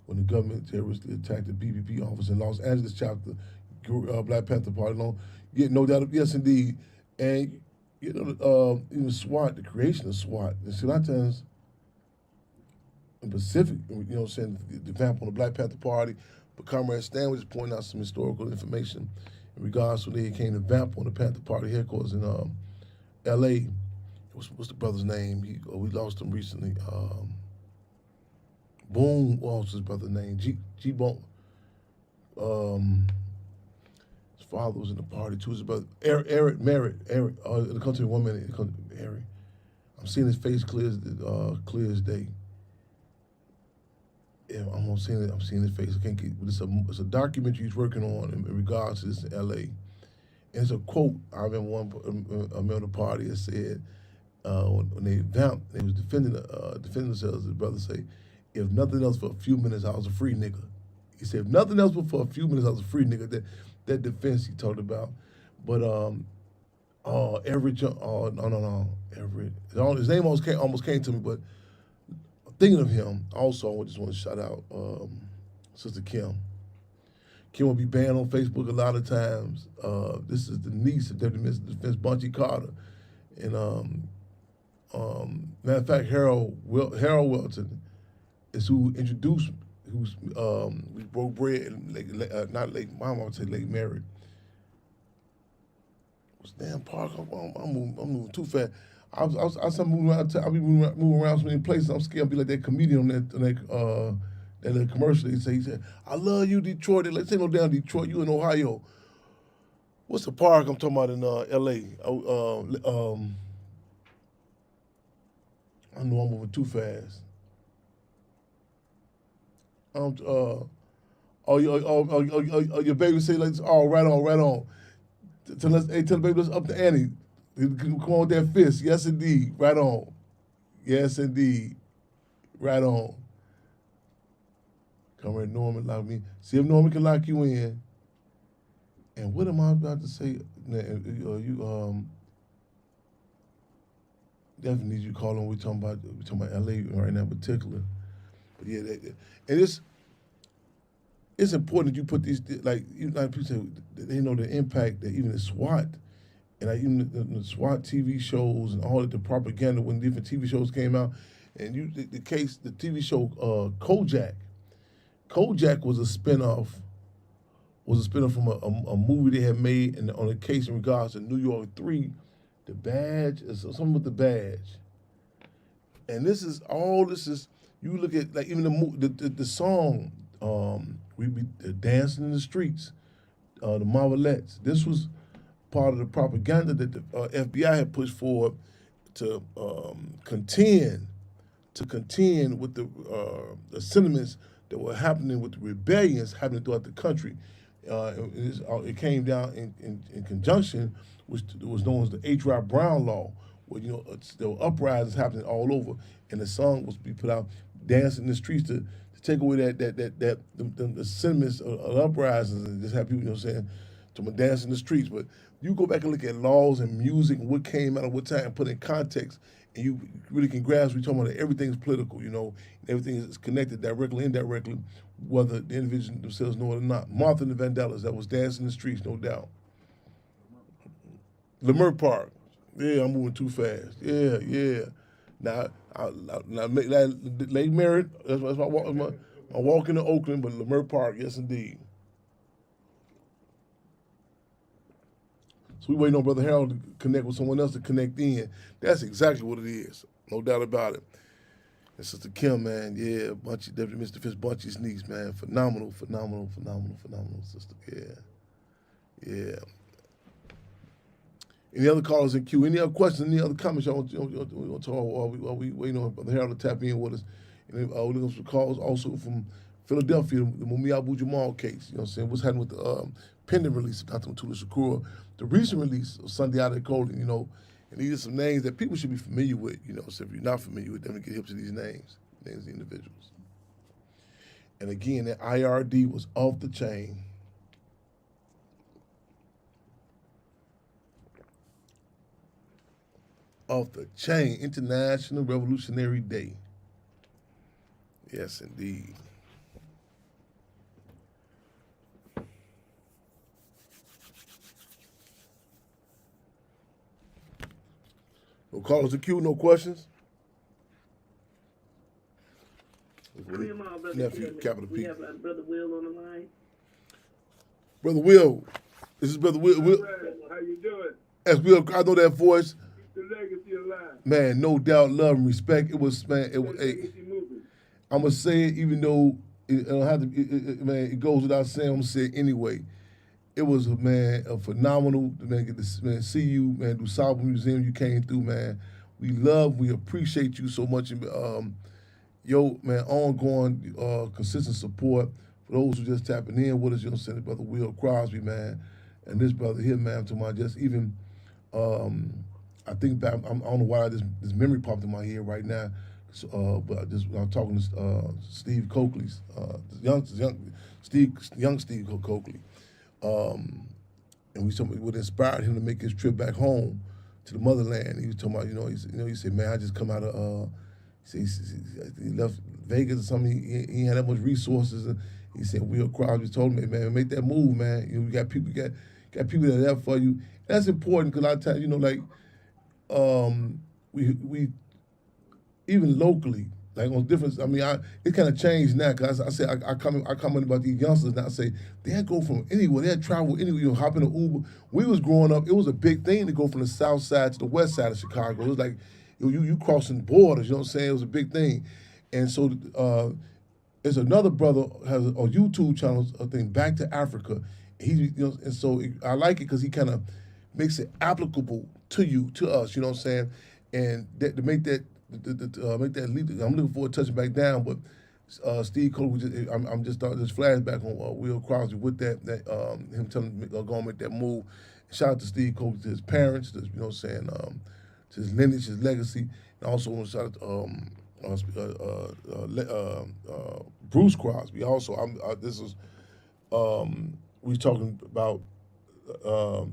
when the government terrorists attacked the BPP office in Los Angeles chapter, Black Panther Party. Yeah, no doubt, yes indeed. And you know, even SWAT, the creation of SWAT. And see, a lot of times in Pacific, you know what I'm saying, the vamp on the Black Panther Party, but Comrade Stan was just pointing out some historical information in regards to when they came to vamp on the Panther Party headquarters in L.A. What's the brother's name? We lost him recently. Boom, what was his brother's name? G Bone. His father was in the party too. His brother, Eric Merritt. It'll come to me 1 minute. Eric. I'm seeing his face clear as day. Yeah, I'm seeing his face. I can't get. But it's a documentary he's working on in regards to this in L.A. And it's a quote. I remember a member of the party that said when they vamped, they was defending themselves. His brother say, "If nothing else, for a few minutes, I was a free nigga." He said, "If nothing else, but for a few minutes, I was a free nigga." That defense he talked about, but Everett. Everett. His name almost came to me, but thinking of him, also I just want to shout out Sister Kim. Kim will be banned on Facebook a lot of times. This is the niece of Deputy Minister of Defense Bunchy Carter, and matter of fact, Harold Welton is who introduced me. We broke bread in not Lake Mama, I would say Lake Mary. What's damn park? I'm moving too fast. I was moving around. I'll be moving around so many places. I'm scared I'll be like that comedian on that little commercial. He said, "I love you, Detroit." They're like, "Say no down Detroit. You in Ohio." What's the park I'm talking about in L.A.? I know I'm moving too fast. Your baby say like, "Oh, right on." Tell the baby let's up the ante. Come on with that fist. Yes, indeed. Right on. Yes, indeed. Right on. Comrade Norman, lock me. See if Norman can lock you in. And what am I about to say? definitely need you to call on. We're talking about LA right now in particular. But yeah, and it's important that you put these, like people say, they know the impact that even the SWAT and like even the SWAT TV shows and all of the propaganda when different TV shows came out, and the TV show Kojak. Kojak was a spinoff from a movie they had made and on a case in regards to New York 3, The Badge, something with The Badge. And this is you look at like even the song, we be dancing in the streets, the Marvelettes. This was part of the propaganda that the FBI had pushed forward to contend with the sentiments that were happening with the rebellions happening throughout the country. It came down in conjunction, which was known as the H. Rod Brown Law, where there were uprisings happening all over, and the song was to be put out, dancing in the streets to take away the sentiments of uprisings and just have people, to dance in the streets. But you go back and look at laws and music and what came out of what time, put in context, and you really can grasp. We're talking about that everything's political, everything is connected directly, indirectly, whether the individuals themselves know it or not. Martha and the Vandellas, that was dancing in the streets, no doubt. Leimert Park, yeah, I'm moving too fast. Yeah. Now, Lake Merritt, that's my walk into Oakland, but Leimert Park, yes indeed. So we waiting on Brother Harold to connect with someone else to connect in. That's exactly what it is, no doubt about it. And Sister Kim, man, yeah, Deputy Mr. Fitz Bunchy's niece, man, phenomenal, sister, yeah. Any other callers in queue? Any other questions? Any other comments y'all want to talk while we waiting on Brother Harold to tap in with us? And we're looking for calls also from Philadelphia, the Mumia Abu Jamal case. What's happening with the pending release of Dr. Mutulu Shakur, the recent release of Sunday Ade Cole, and these are some names that people should be familiar with. So if you're not familiar with them, get hip to these names of the individuals. And again, that IRD was off the chain. Off the chain, International Revolutionary Day. Yes, indeed. No callers to queue, no questions? Nephew, capital P. We have Brother Will on the line. Brother Will, this is Brother Will. How you doing? As Will, I know that voice. The legacy alive. Man, no doubt, love and respect. It was, man. I'm gonna say it, even though it don't have to. It goes without saying. I'm gonna say it anyway. It was a phenomenal, man. Get to see you, man. Do Salvo Museum, you came through, man. We appreciate you so much. Man, ongoing, consistent support for those who just tapping in with us. Brother Will Crosby, man, and this brother here, man. To my just even. I think back. I don't know why this memory popped in my head right now. But I'm talking to Steve Coakley, young Steve Coakley, and what inspired him to make his trip back home to the motherland. He was talking about, he said, man, I just come out of, he left Vegas or something. He had that much resources. And he said, Will Crosby told me, man, make that move, man. We got people that are there for you. And that's important because a lot of times, we even locally, like on different. It kind of changed now because I say I comment about these youngsters now. I say they'd go from anywhere, they'd travel anywhere, hop in an Uber. We was growing up, it was a big thing to go from the south side to the west side of Chicago. It was like you crossing borders. You know what I'm saying? It was a big thing, and so there's another brother has a YouTube channel, Back to Africa. And so I like it because he kind of makes it applicable to us. You know what I'm saying? And to make that. Make that leap. I'm looking forward to touching back down, but Steve Cole, I'm just starting this flashback on Will Crosby with him telling me go and make that move. Shout out to Steve Cole, to his parents, to his lineage, his legacy, and also want to shout out Bruce Crosby. Also, we was talking about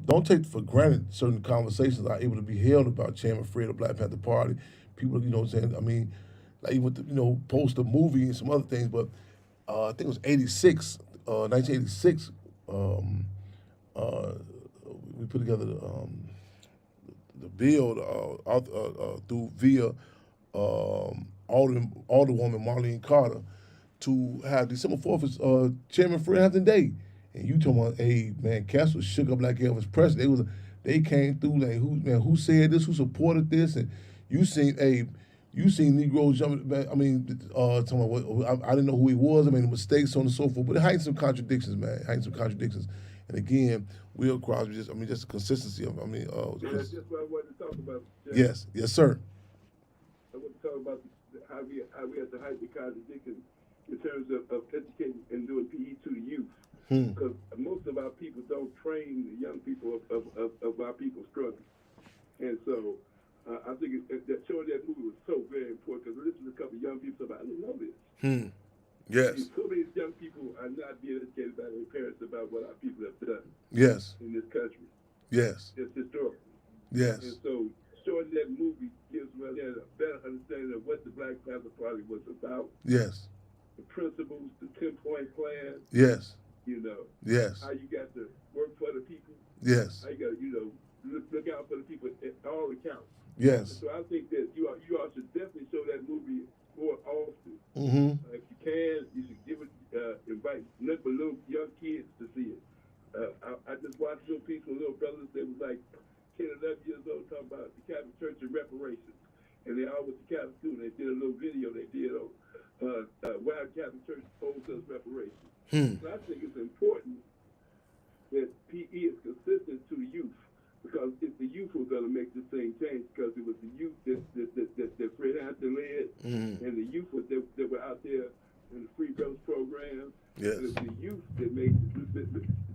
don't take for granted certain conversations are able to be held about Chairman Fred of Black Panther Party. People, you know what I'm saying? I mean, like even with the, post a movie and some other things, but I think it was 1986, we put together the bill through via Alderwoman Marlene Carter to have December 4th as Chairman Fred Hampton Day. And you talking about, hey man, Castro shook up like Elvis Presley. They came through like who said this, who supported this, and you seen Negroes jumping back. I mean, talking about I didn't know who he was. I mean, the mistakes, so on and so forth. But it heightened some contradictions, man. And again, Will Crosby, just the consistency of. That's just what I wanted to talk about. Yes, sir. I want to talk about how we have to heighten the contradictions in terms of educating and doing PE to the youth. Because most of our people don't train the young people of our people struggling. And so I think that showing that movie was so very important because listening to a couple of young people about, I didn't know this. Yes. So many young people are not being educated by their parents about what our people have done. Yes. In this country. Yes. It's historical. Yes. And so showing that movie gives them a better understanding of what the Black Panther Party was about. Yes. The principles, the 10-point plan. Yes. Yes. How you got to work for the people. Yes. How you got to, look out for the people at all accounts. Yes. So I think that you all should definitely show that movie more often. If you can, you should give it, invite nothing but little young kids to see it. I just watched a little piece with little brothers that was like 10, 11 years old talking about the Catholic Church and reparations. And they all went to Catholic school and they did a little video they did on why the Catholic Church owes us reparations. So I think it's important that PE is consistent to the youth because it's the youth who are going to make this thing change because it was the youth that Fred Hampton led and the youth that were out there in the Free Brothers program. Yes. And it's the youth that made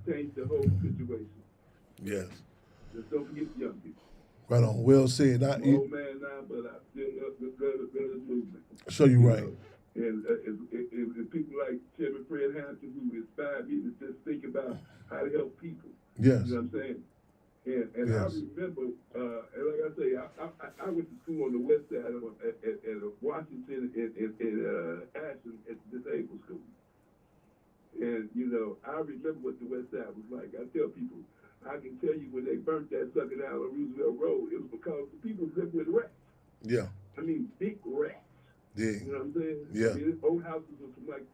change the whole situation. Yes. Just don't forget the young people. Right on. Well said. I'm an old man now, but I still love the brothers movement. Sure, you're right. And people like Chairman Fred Hampton, who inspired me to just think about how to help people. Yes. You know what I'm saying? And Yes. I remember, and like I say, I went to school on the west side at Washington in Ashland at the disabled school. And, I remember what the west side was like. I tell people, I can tell you when they burnt that sucker down on Roosevelt Road, it was because the people lived with rats. Yeah. I mean, big rats. Yeah. You know what I'm saying? Yeah. I mean, old houses were from like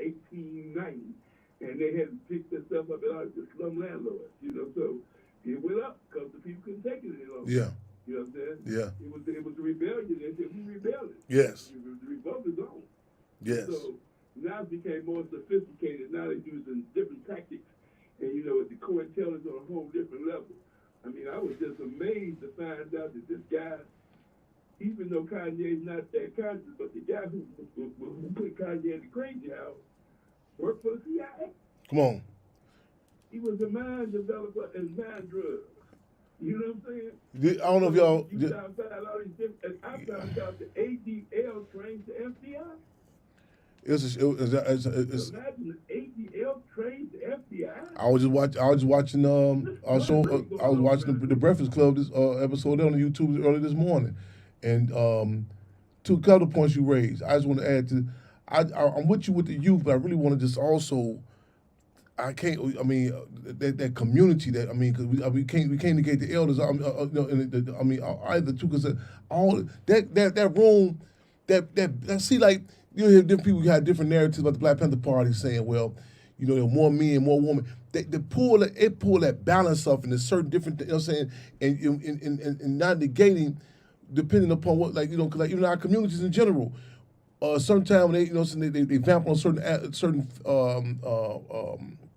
1890, and they had to pick this stuff up at all the slum landlords, so it went up because the people couldn't take it any longer. Yeah. You know what I'm saying? Yeah. It was a rebellion. They said, we rebelled. Yes. The revolt is on. Yes. So now it became more sophisticated. Now they're using different tactics, and the COINTEL is on a whole different level. I mean, I was just amazed to find out that this guy, even though Kanye's not that conscious, but the guy who put Kanye in the crazy house worked for the CIA. Come on. He was a mind developer and mind drug. You know what I'm saying? I don't know if y'all. You found out all these different, and I found out the ADL trained the FBI. Imagine the ADL trained the FBI. I was just watching I was watching the Breakfast Club this episode on YouTube early this morning, and to a couple of points you raised, I just want to add to. I'm with you with the youth, but I really want to just also. That community that because we can't negate the elders. Either too because all that room that see like you hear different people who have different narratives about the Black Panther Party saying, well, there are more men, more women. They pull that balance off in a certain different, what I'm saying, and not negating, depending upon what cause even our communities in general. Sometimes they vamp on certain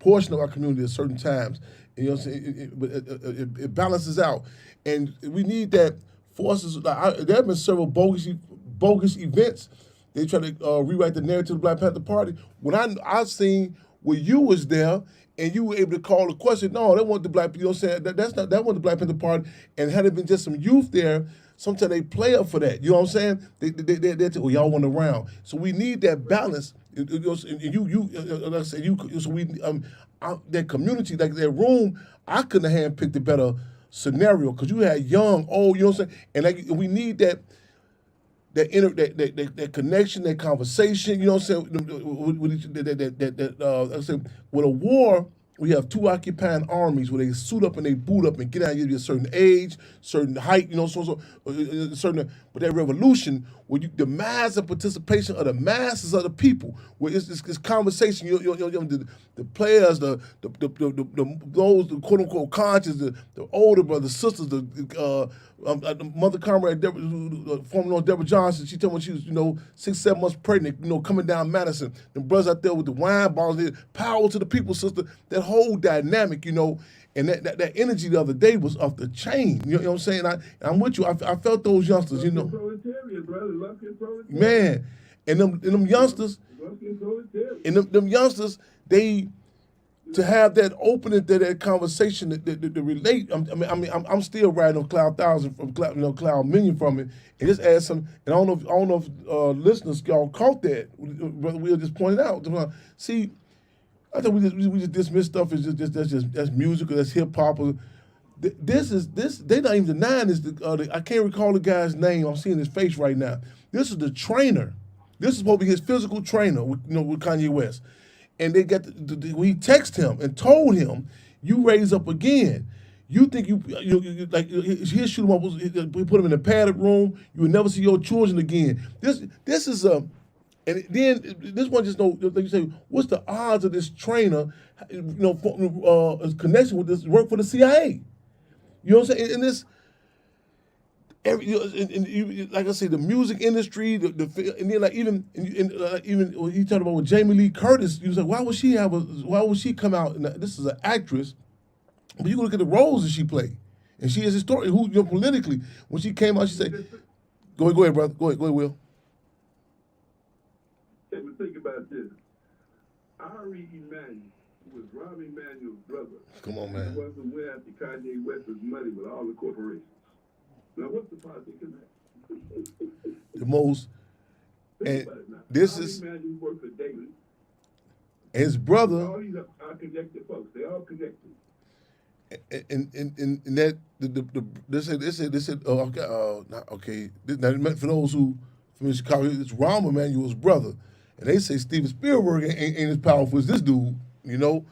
portion of our community at certain times. And, it balances out, and we need that forces. There have been several bogus events. They try to rewrite the narrative of the Black Panther Party. When I seen where you was there and you were able to call the question, no, that wasn't the Black. That wasn't the Black Panther Party. And had it been just some youth there, sometimes they play up for that. You know what I'm saying? They y'all want around. So we need that balance. So that community, like that room, I couldn't have handpicked a better scenario because you had young, old, you know what I'm saying? And like we need that that connection, that conversation, you know what I'm saying? I said, with a war, we have two occupying armies where they suit up and they boot up and get out of a certain age, certain height, you know, certain. But that revolution, where the mass of participation of the masses of the people, where it's conversation, the players, those the quote unquote conscious, the older brothers, sisters, the mother comrade, former Deborah Johnson, she told me she was, 6-7 months pregnant, coming down Madison. The brothers out there with the wine bottles, power to the people, sister. That whole dynamic, and that energy the other day was off the chain. You know what I'm saying? I'm with you. I felt those youngsters, Proletariat, brother. Luckin proletariat. Man, and them youngsters, Luckin proletariat. and them youngsters, they to have that opening to that conversation to relate. I'm still riding on Cloud 1,000 from Cloud Million from it, and just add some. And I don't know if listeners y'all caught that. Brother Will just pointed out. See, I think we just dismiss stuff as that's music or that's hip hop. This they not even denying this. I can't recall the guy's name. I'm seeing his face right now. This is the trainer. This is supposed to be his physical trainer with Kanye West. And they got we text him and told him, you raise up again. You think you like he'll shoot him up. We put him in a padded room. You will never see your children again. This is a, and then this one just know. Like you say, what's the odds of this trainer, connection with this work for the CIA? You know what I'm saying? And this. Like I say, the music industry, and then like even when he talked about with Jamie Lee Curtis, he was like, why would she come out? And this is an actress, but you can look at the roles that she played, and she is historically politically. When she came out, she said, "Go ahead, brother. Go ahead, Will." Think about this. Ari Emanuel was Robbie Emanuel's brother. Come on, man. He wasn't went after Kanye West's money with all the corporations. Now, what's the politics in that? The most, and this is Emanuel worked for David. His brother. All these are connected folks. They all connected. And that they said okay. Now, for those who from Chicago, it's Rahm Emanuel's brother, and they say Steven Spielberg ain't as powerful as this dude, And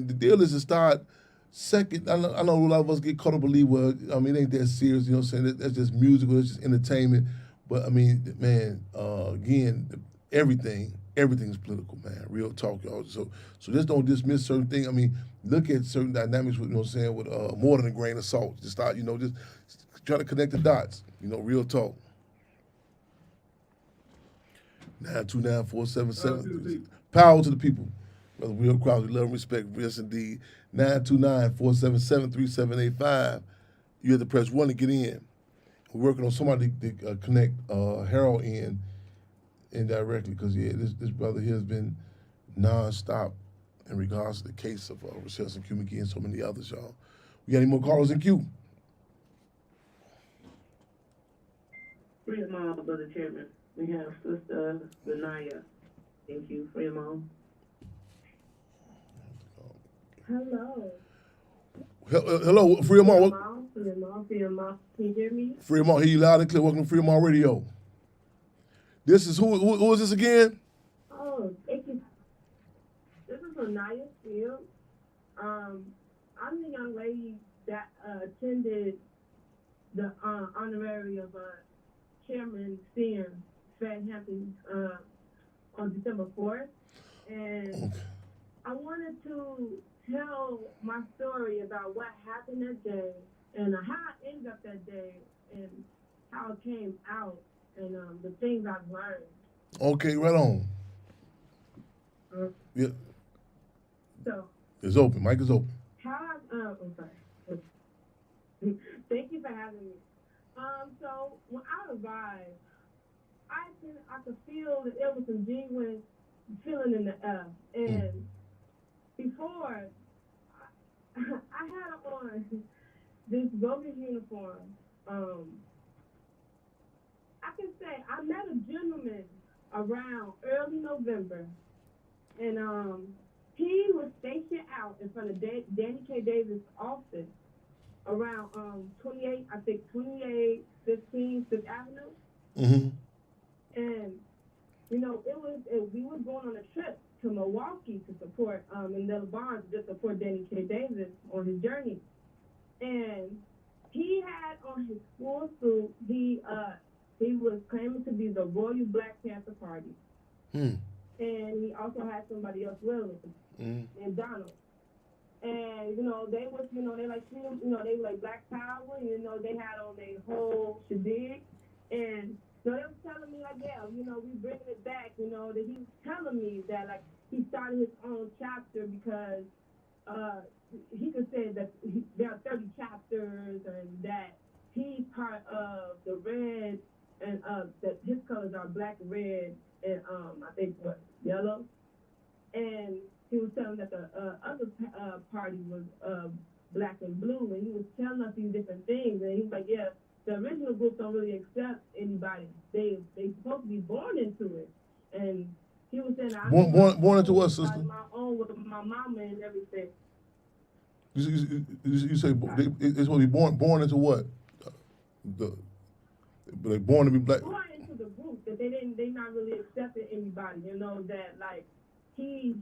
the deal is to start. Second, I know a lot of us get caught up believe, well, it ain't that serious, you know what I'm saying? That's just musical, that's just entertainment. But, man, again, everything's political, man. Real talk, y'all. So just don't dismiss certain things. Look at certain dynamics with, with more than a grain of salt. Just start, just try to connect the dots, real talk. 929-477. Power to the people. Brother Will Crosby, love and respect, yes indeed. 929-477-3785. You have to press 1 to get in. We're working on somebody to connect Harold in indirectly because, this brother here has been nonstop in regards to the case of Rochelle Q McGee and so many others, y'all. We got any more callers in queue? Free them all, Brother Chairman. We have Sister Benaya. Thank you. Free them all. Hello. Hello, Freedom All. Freedom All. Can you hear me? Freedom All, hear you loud and clear. Welcome to Freedom All Radio. This is who is this again? Oh, thank you. This is Anaya Field. I'm the young lady that attended the honorary of Chairman Sears Fred Hampton on December 4th. And Okay. I wanted to tell my story about what happened that day and how I ended up that day and how it came out and the things I've learned. Okay, right on. Yeah, So, it's open. Mic is open. I'm sorry. Thank you for having me. So when I arrived, I could feel that there was some genuine feeling in the air. And before, I had on this bogus uniform. I can say I met a gentleman around early November, and he was stationed out in front of Danny K. Davis' office around 2815 Fifth Avenue. Mm-hmm. And, we were going on a trip to Milwaukee to support Nella Barnes, to support Danny K. Davis on his journey. And he had on his full suit, he was claiming to be the Royal Black Panther Party. Hmm. And he also had somebody else with him, named Donald. And, they was, they like freedom, they were like Black Power, they had on their whole shindig. And so they was telling me, like, yeah, we bringing it back, that he was telling me that, like, he started his own chapter because he could say that there are 30 chapters and that he's part of the red and that his colors are black, red, and I think yellow. And he was telling that the other party was black and blue, and he was telling us these different things. And he was like, yeah, the original group don't really accept anybody. They supposed to be born into it. And he was saying, born into what, sister? My own with my mama and everything. You say it's supposed to be born into what? They born to be black. Born into the group that they not really accepting anybody. That like he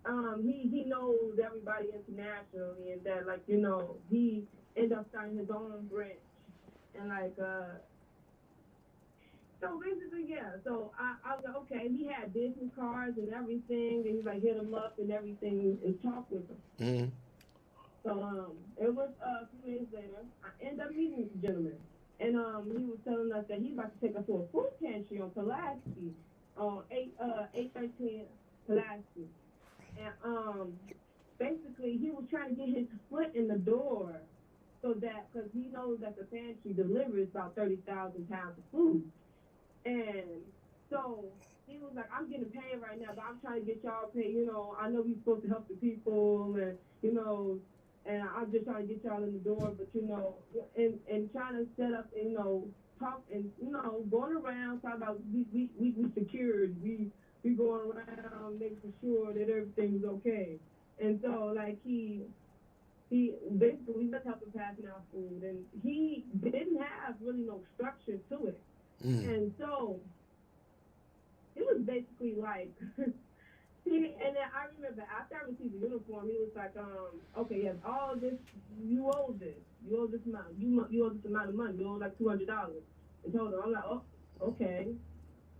knows everybody internationally, and that like he ended up starting his own branch, and like so basically yeah. So I was like, okay, he had business cards and everything, and he like hit him up and everything and talk with him. Mm-hmm. So it was a few days later, I ended up meeting this gentleman, and he was telling us that he's about to take us to a food pantry on Pulaski, on 813 Pulaski. And basically he was trying to get his foot in the door so that, because he knows that the pantry delivers about 30,000 pounds of food. And so he was like, I'm getting paid right now, but I'm trying to get y'all paid. I know we're supposed to help the people, and, and I'm just trying to get y'all in the door, but, and trying to set up, talk and, going around, talking about we secured, we going around making sure that everything's okay. And so, like, he basically, we just helped him passing out food, and he didn't have really no structure to it. And so, it was basically like, and then I remember after I received the uniform, he was like, okay, yes, all this, you owe this amount, you owe this amount of money, you owe like $200 in total. I'm like, oh, okay.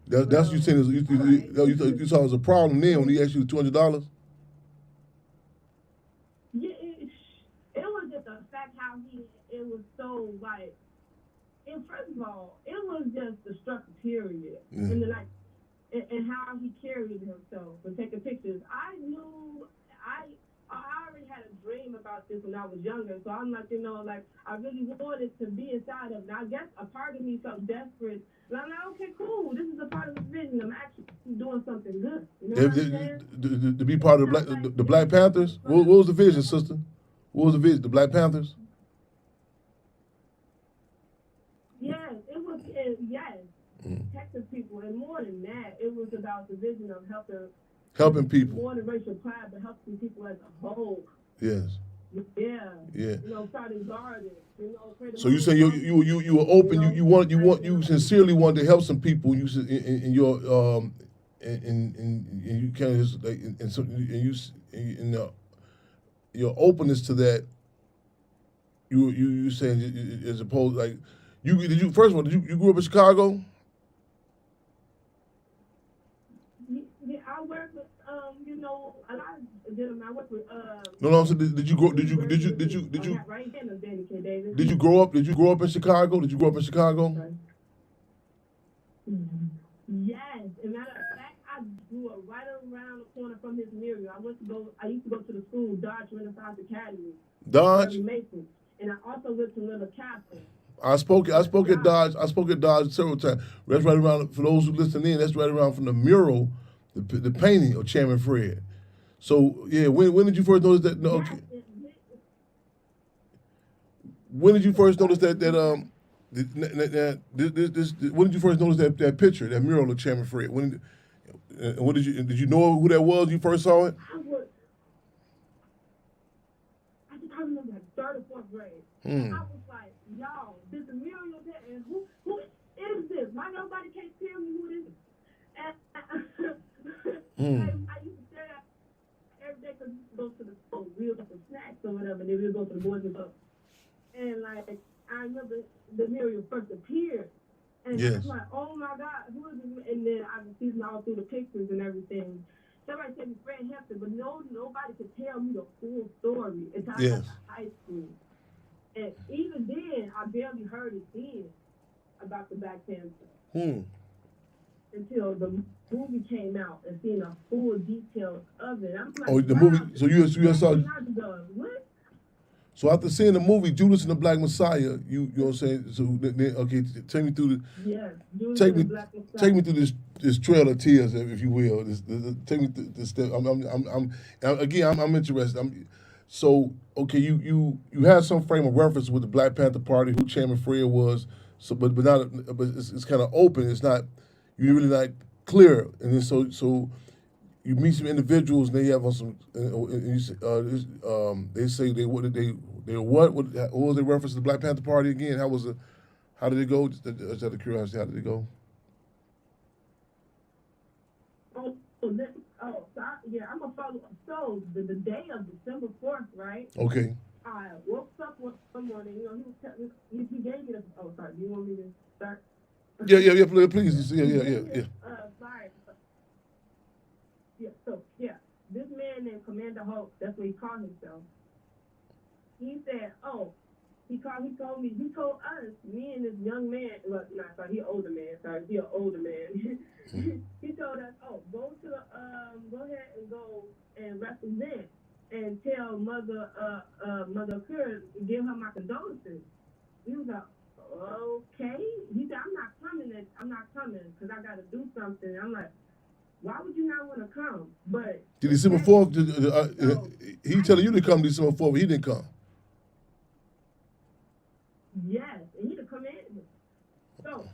That's what you saying. You saw it as a problem then when he asked you $200. Yeah, it was just the fact how it was so like. And first of all, it was just the structure period, and the, like, and how he carried himself and taking pictures. I knew I already had a dream about this when I was younger, so I'm like, like I really wanted to be inside of it. And I guess a part of me felt desperate. And I'm like, okay, cool. This is a part of his vision. I'm actually doing something good. You know what I'm saying? To be part of the Black Panthers. What was the vision, sister? What was the vision? The Black Panthers. Yes, it was. Yes, protecting people, and more than that, it was about the vision of helping people. More than racial pride, but helping people as a whole. Yes. Yeah. Starting gardens. So you say you were open. You sincerely wanted to help some people. You in your and you kind of just like your openness to that. You saying as opposed like you first of all you grew up in Chicago? Yeah, I work with a lot of gentlemen. I work with No. So did you grow up in Chicago? Did you grow up in Chicago? Yes, and matter of fact, I grew up right around the corner from his Muriel. I used to go to the school, Dodge Renaissance Academy. Dodge. Mason, and I also went to Little Castle. I spoke at Dodge. I spoke at Dodge several times. That's right around, for those who listen in, that's right around from the mural, the painting of Chairman Fred. So yeah, when did you first notice that? No, okay. When did you first notice when did you first notice that picture, that mural of Chairman Fred? And what did you know who that was? You first saw it? I remember like third or fourth grade. Hmm. I was like, y'all, this is Muriel there, and who is this? Why nobody can't tell me who this is? And I used to stare at every day because we used to go to the store. We would get some snacks or whatever, and then we would go to the boys and club. And like, I remember the Muriel first appeared. And I was like, oh my God, who is this? And then I was seeing all through the pictures and everything. Somebody said me Fred Hampton, but nobody could tell me the full story until I got to high school. And even then, I barely heard it then about the Black Panther. Until the movie came out and seeing the full details of it. I'm like, the movie. So you saw. What? So after seeing the movie Judas and the Black Messiah, you know what I'm saying? So okay, take me through Judas take and the me Black Messiah. take me through this trail of tears, if you will. Take me through this step. I'm interested. So okay, you had some frame of reference with the Black Panther Party, who Chairman Fred was. So but it's kind of open. It's not, you're really not clear, and then so you meet some individuals, and they have on some. They say they what was their reference to the Black Panther Party again? How did it go? Just out of curiosity, how did it go? I'm gonna follow. So the day of December 4th, right? Okay. I woke up one morning. You know, he gave me the. Oh, sorry. Do you want me to start? Yeah. Please. Yeah. Sorry. Yeah. This man named Commander Hope, that's what he called himself. He said, he told us, me and this young man, he an older man. He told us, go ahead and go and represent and tell Mother Kerr, give her my condolences. He was like, okay. He said, I'm not coming because I got to do something. I'm like, why would you not want to come? But December 4th, he telling you to come December 4th, but he didn't come. Yes, and he to come in. So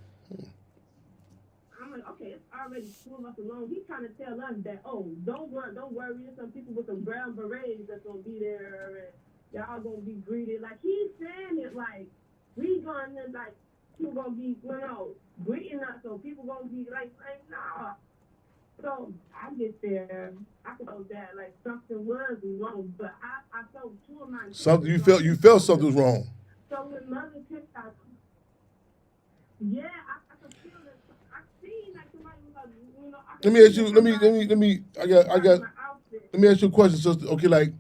I'm like, okay, it's already school us alone. He's trying to tell us that, don't worry, there's some people with some brown berets that's gonna be there and y'all gonna be greeted. Like he's saying it like people gonna be greeting us, so people gonna be like nah. So I get there, I felt that like something was wrong, but I felt two of my something you felt something was wrong. So when Mother Kerr, I could feel that. I seen like somebody was like, Let me ask you. Let me ask you a question, sister. Okay, like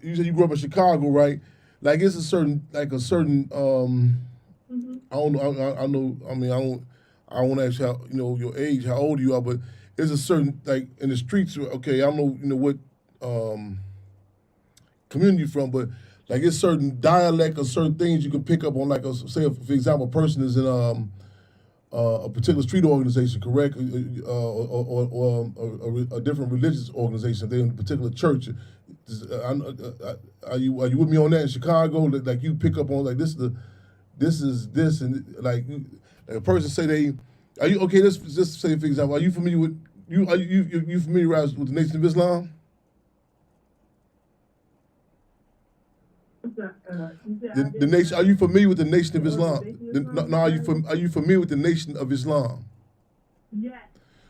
you said, you grew up in Chicago, right? Like it's a certain. I don't know. I mean, I don't want to ask you how, your age, how old you are, but there's a certain, like in the streets. Okay, I don't know what community you're from, but like it's certain dialect or certain things you can pick up on. Like say, for example, a person is in a particular street organization, correct, or a different religious organization. They're in a particular church. Are you with me on that in Chicago? Like you pick up on like this is this, and like a person say they. Are you okay? Let's just say, for example, are you familiar with you familiarized with the Nation of Islam? The nation. Are you familiar with the Nation of Islam? Are you familiar with the Nation of Islam? Yeah.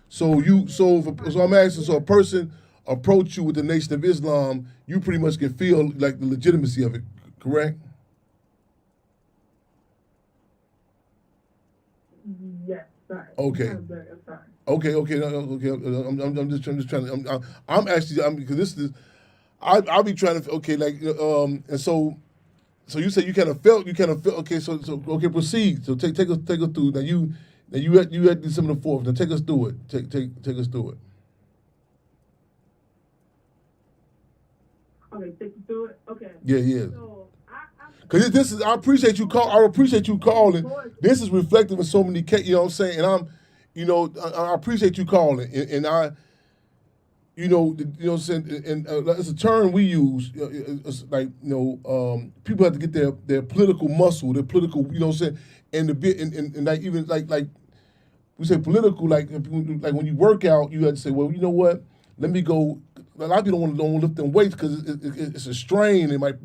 So I'm asking. So a person approach you with the Nation of Islam, you pretty much can feel like the legitimacy of it, correct? Yes. Sorry. Okay. I'm sorry. Okay. I'm just trying to. I'm actually because this is. I'll be trying to and so you say you kind of felt okay, so okay, proceed. So take us through. Now you at December 4th. Now take us through it. Take us through it. Okay, take you through it. Okay. Yeah. So Because I appreciate you calling. This is reflective of so many cases. You know what I'm saying? And I appreciate you calling, and I. You know what I'm saying, and it's a term we use. It's like people have to get their political muscle, their political. You know what I'm saying, and the bit and like even like we say political, like when you work out, you have to say, well, you know what? Let me go. A lot of people don't want to lift them weights because it's a strain. It might,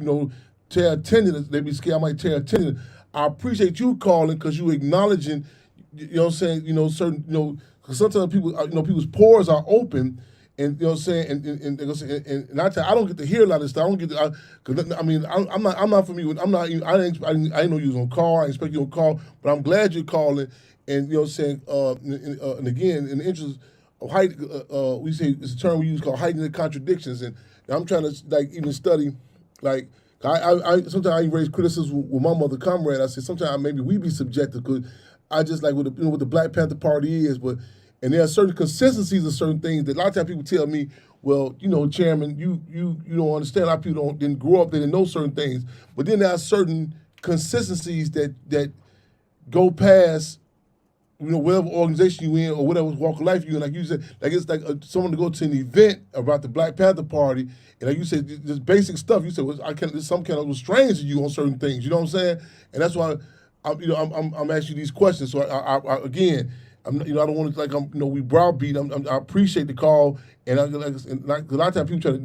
tear a tendon. They be scared I might tear a tendon. I appreciate you calling because you acknowledging, you know what I'm saying, certain, because sometimes people, people's pores are open, and you know what I'm saying, and I tell you, I don't get to hear a lot of stuff. I don't get to, because I'm not from you. I didn't know you was on call. I didn't expect you on call, but I'm glad you're calling, and you know what I'm saying, and again, in the interest of height, we say it's a term we use called heightening the contradictions, and I'm trying to even study, like. I sometimes I raise criticism with my mother comrade. I say sometimes maybe we be subjective because I just like what the Black Panther Party is, and there are certain consistencies of certain things that a lot of times people tell me, well, Chairman, you don't understand. A lot of people didn't grow up, they didn't know certain things, but then there are certain consistencies that go past. Whatever organization you in or whatever walk of life you in, like you said, like it's like someone to go to an event about the Black Panther Party, and like you said, just basic stuff. You said, well, some kind of was strange to you on certain things. You know what I'm saying? And that's why I'm asking you these questions. So I again, I don't want to we browbeat. I appreciate the call, and a lot of times people try to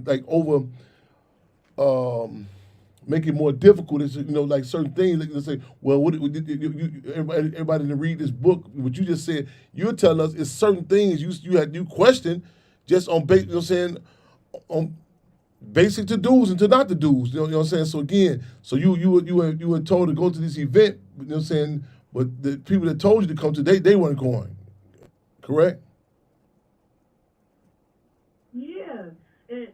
make it more difficult. It's like certain things. Like they say, well, everybody to read this book. What you just said, you're telling us it's certain things you question just on on basic to do's and to not to do's. You know what I'm saying? So again, so you were told to go to this event. You know what I'm saying? But the people that told you to come to, they weren't going. Correct? Yeah, and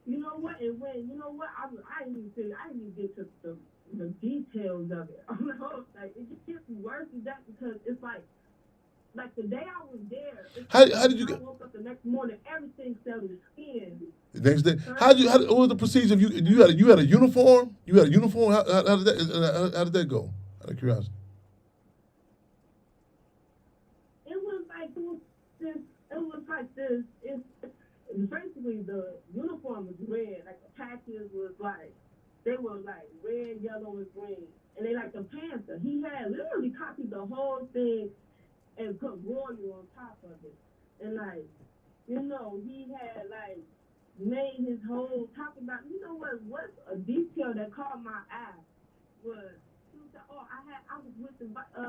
you know what? And when I didn't even get to the details of it. Like it just gets worse than that because it's like the day I was there. How did you get? I woke up the next morning, everything settled in. The next day, what was the procedure? You had a uniform? You had a uniform? How did that go? Out of curiosity. It was like this. It's basically the uniform was red. Like the patches was they were like red, yellow, and green. And they like the Panther. He had literally copied the whole thing and put royal on top of it. And he had made his whole talk about. What's a detail that caught my eye was he said, I was with the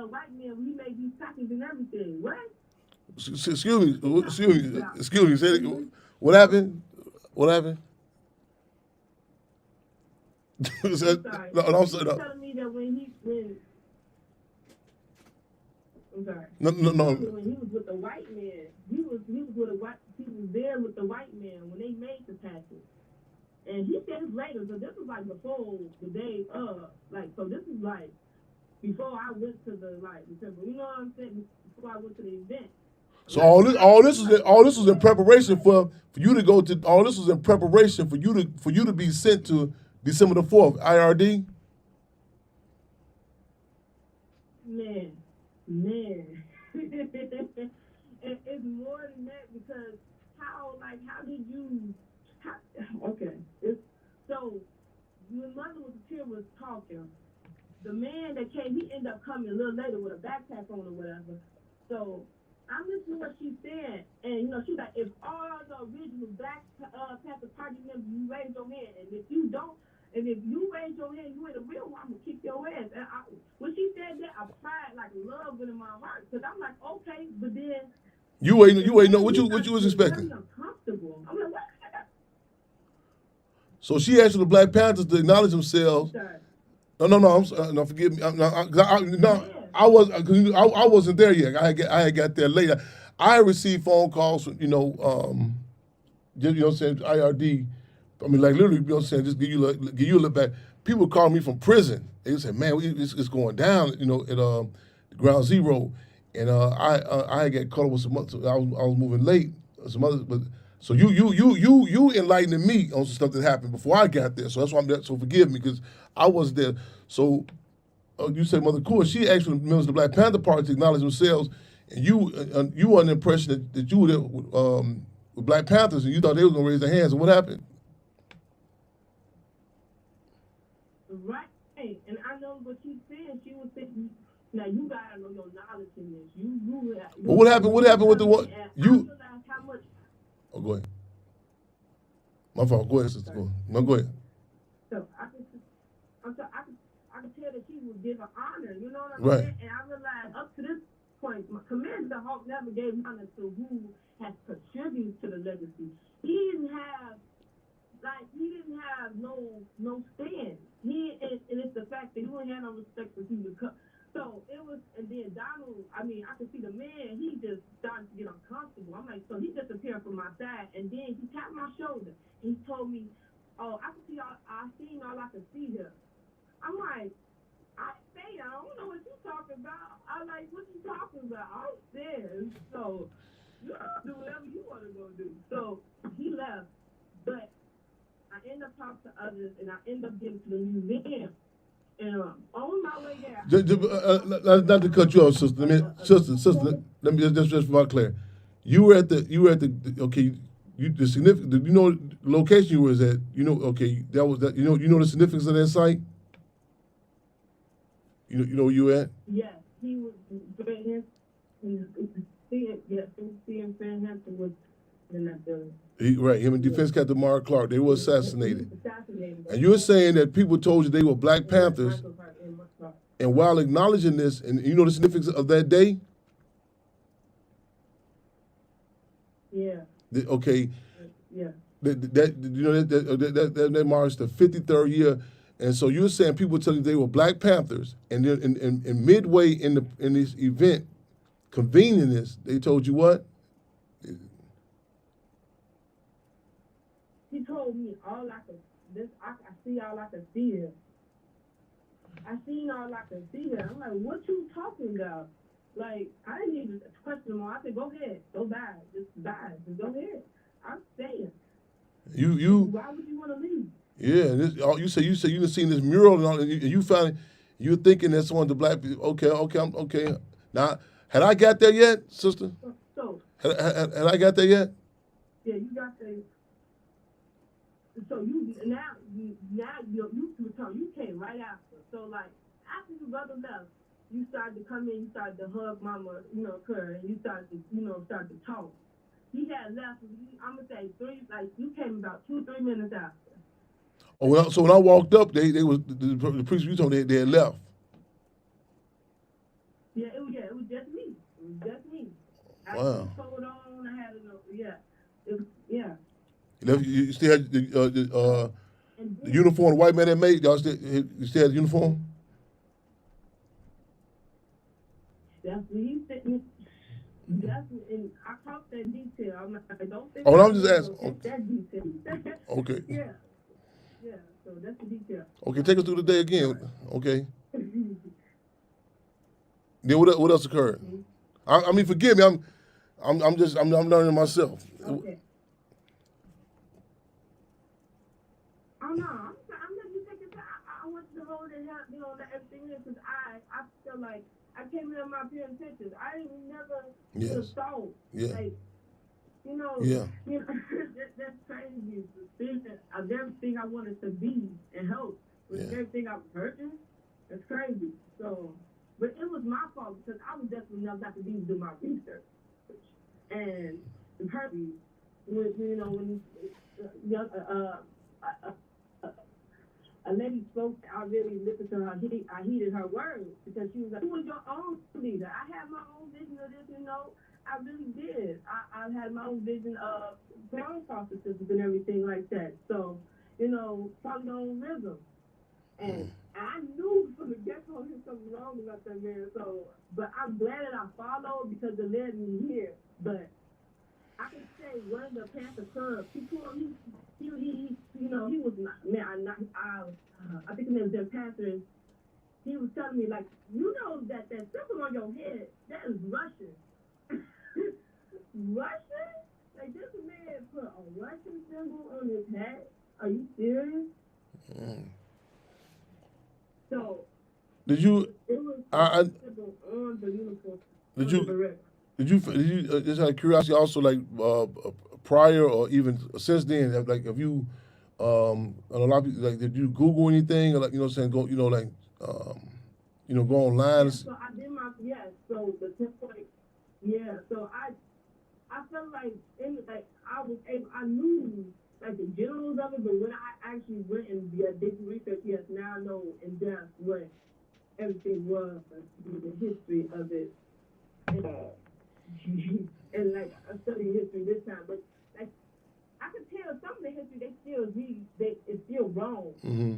white man when he made these copies and everything. What? Excuse me. Say it. What happened? What happened? I'm sorry. No, I'm sorry. No. Telling me that when I'm sorry. No. When he was with the white man, he was there with the white man when they made the patches. And he said this later, so this was before the day of, so this is before I went to the December. You know what I'm saying? Before I went to the event. So all this was in preparation for you to go to. All this was in preparation for you to be sent to December the 4th, IRD. Man, it's more than that because how did you? Okay, so when Mother was talking, the man that came, he ended up coming a little later with a backpack on or whatever. So I'm listening to what she said, and she's like, if all the original Black Panther Party members, you raise your hand, and if you don't, and if you raise your hand, you ain't a real one, I'm gonna kick your ass. And when she said that, I cried love went in my heart, because I'm like, okay, but then you ain't know what you was expecting. Very uncomfortable. I'm like, what? So she asked the Black Panthers to acknowledge themselves. Sorry. No, forgive me. I wasn't there yet. I had got there later. I received phone calls from, what I'm saying, IRD. I mean, literally, just give you a look back. People call me from prison. They say, man, it's going down, at Ground Zero. And I had got caught up with some other, I was moving late. So you enlightening me on some stuff that happened before I got there. So that's why I'm there. So forgive me because I wasn't there. So you said Mother Cool. She asked the members of the Black Panther Party to acknowledge themselves, and you were under the impression that you were there with Black Panthers, and you thought they were gonna raise their hands. And what happened? Right, and I know what she's saying. She was thinking, now you gotta know your knowledge in this. But what happened? What happened with the one And I you? realized how much. Oh, go ahead. My fault. Go ahead, sister. Go ahead. No, go ahead. So I can tell that he was given honor. You know what I'm Right. saying? And I realized up to this point, Commander Hawk never gave honor to who has contributed to the legacy. He didn't have no stand. And it's the fact that he didn't have no respect for human. So it was, and then Donald, I mean, I could see the man, he just started to get uncomfortable. I'm like, so he disappeared from my side, and then he tapped my shoulder, and he told me, oh, I seen all I could see here. I'm like, I don't know what you talking about. I'm like, what you talking about? I'm there. So you do whatever you want to go do. So he left, but I end up talking to others, and I end up getting to the museum. And on my way there, Not to cut you off, sister. Sister. Let me just for clear. You were at the okay. The significant. You know the location you was at. You know, okay. That was that. You know the significance of that site. You know where you at. yes, he was seeing Van Hampton was in that building. Him and Defense Captain Mark Clark. They were assassinated. He was assassinated. And you're saying that people told you they were Black Panthers, Michael Hart and Mark Clark. and while acknowledging this, and you know the significance of that day. Yeah, Okay. yeah. That marks the 53rd year, and so you're saying people telling you they were Black Panthers, and then in midway in this event, convening this, they told you what? He told me all I could. I see all I could see here. I seen all I could see here. I'm like, what you talking about? Like, I didn't even question him. I said, go ahead, go die, just go ahead. I'm staying. You Why would you want to leave? yeah. You say you done seen this mural and all, and you found it. You're thinking that's one of the Black people. Okay. I'm okay. Now, had I got there yet, sister? So Had I got there yet? yeah, you got the. So you return. You came right after. So like after your brother left, you started to come in. You started to hug Mama, her, and you started to talk. He had left. I'm gonna say you came about 2-3 minutes after. Oh, so when I walked up, they was the priest you told me they had left. Yeah, it was just me. It was just me. I Wow. had coat on. I had yeah. You still had the And the uniform the white man had made. You still had the uniform? that's when he sent me. And I caught that detail. I'm like, I don't think. Oh, I'm just asking. That's that detail. Okay. Yeah. So that's the detail. Okay, take us through the day again. Okay. Then what else occurred? I mean, forgive me. I'm learning myself. Okay. Oh no, I'm letting you take it back. I want you to hold it, let everything in, because I feel like I came in my pure intentions. I didn't never Yes. thought. Yeah. Like, Yeah. That's crazy. Of everything I wanted to be and help with Yeah. everything I was hurting. That's crazy. So, but it was my fault because I was definitely not got to do my research. And the purpose, when a lady spoke, I really listened to her. I heeded her words because she was like, "You was your own leader. I had my own vision of this, I really did. I had my own vision of ground foster systems and everything like that. So, followed on rhythm. And I knew from the get-go there was something wrong about that man. So, but I'm glad that I followed because it led me here. But I can say one of the Panther Club, he was not, man, I think his name was Jeff Panther. He was telling me, like, that symbol on your head, that is Russian. Russian? Like, this man put a Russian symbol on his head? Are you serious? So, Did you? it was I symbol on the uniform. did on you? the beret. Did you just out of curiosity also like prior or even since then like have you and a lot of people like did you Google anything or like saying go go online? So I did my so the 10 point and like I studied history this time, but like I could tell some of the history they still read, it's still wrong. Mm-hmm.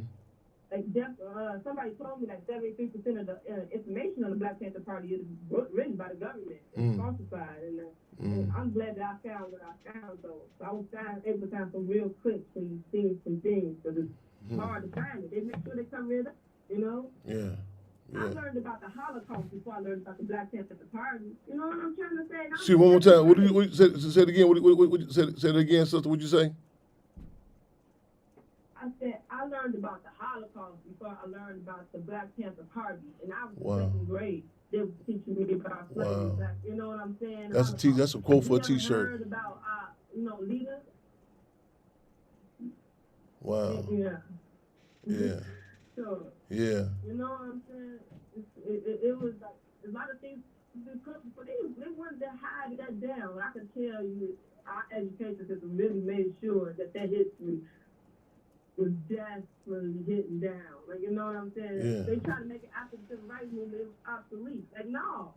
Like somebody told me like 73% of the information on the Black Panther Party is written by the government. It's falsified, and I'm glad that I found what I found though. So I was able to find some real clips and things, because it's hard to find it. They make sure they cover it up, you know. Yeah. I learned about the Holocaust before I learned about the Black Panther Party. You know what I'm trying to say? See, one more time. What say it again? What say it again, sister? What'd you say? I said I learned about the Holocaust before I learned about the Black Panther Party, and I was in second grade. They were teaching me about slavery. Wow. You know what I'm saying? That's a quote for a T-shirt. Heard about leaders? Wow. Yeah. Yeah. So. Yeah. You know what I'm saying? It was like a lot of things they wanted to hide that down. I can tell you, our education system really made sure that history was desperately hitting down. Like, you know what I'm saying? Yeah. They try to make it after the civil rights movement obsolete. Like, no.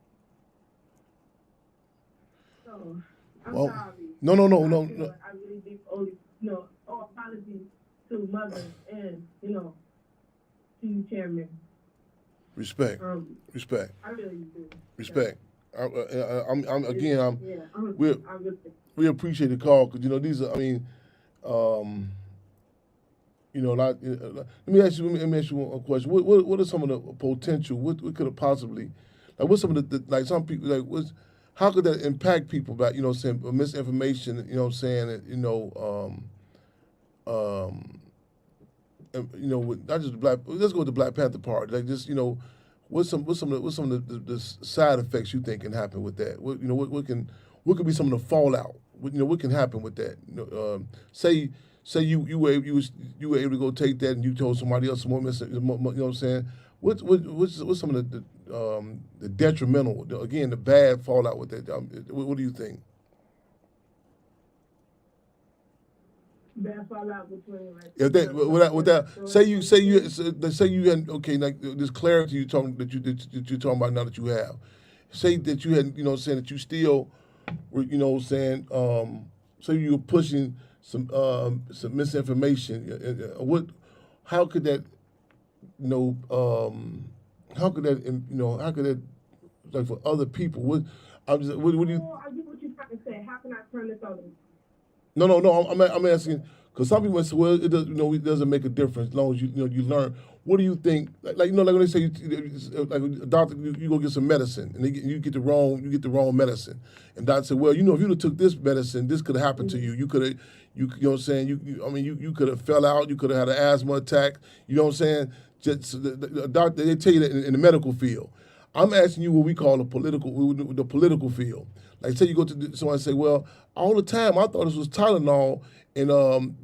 So, I'm sorry. No. I really do all apologies to mothers and, to you, Chairman. Respect. Respect. I really do. Respect. We appreciate the call because these are. I mean, let me ask you one question. What are some of the potential? What could have possibly, like, what's some of the like some people like how could that impact people about saying misinformation? Not just black. Let's go with the Black Panther Party. Like just what's some of the side effects you think can happen with that? What could be some of the fallout? What can happen with that? Say you were able to go take that and you told somebody else some more. You know what I'm saying? What's some of the detrimental? Again, the bad fallout with that. What do you think? Bad fallout between like. If that with that, say you had like this clarity you're talking about now that you have. Say that you had saying that you still say you were pushing some misinformation. How could that like for other people? What do you? What you trying to say? How can I turn this over? No. I'm asking because some people say, well, it does. It doesn't make a difference as long as you learn. What do you think? Like when they say like a doctor, you go get some medicine and you get the wrong medicine, and doctor said, well, if you'd have took this medicine, this could have happened to you. You could have, you know what I'm saying? You could have fell out. You could have had an asthma attack. You know what I'm saying? Just the doctor, they tell you that in the medical field. I'm asking you what we call the political field. Like say you go to someone and say, well, all the time I thought this was Tylenol and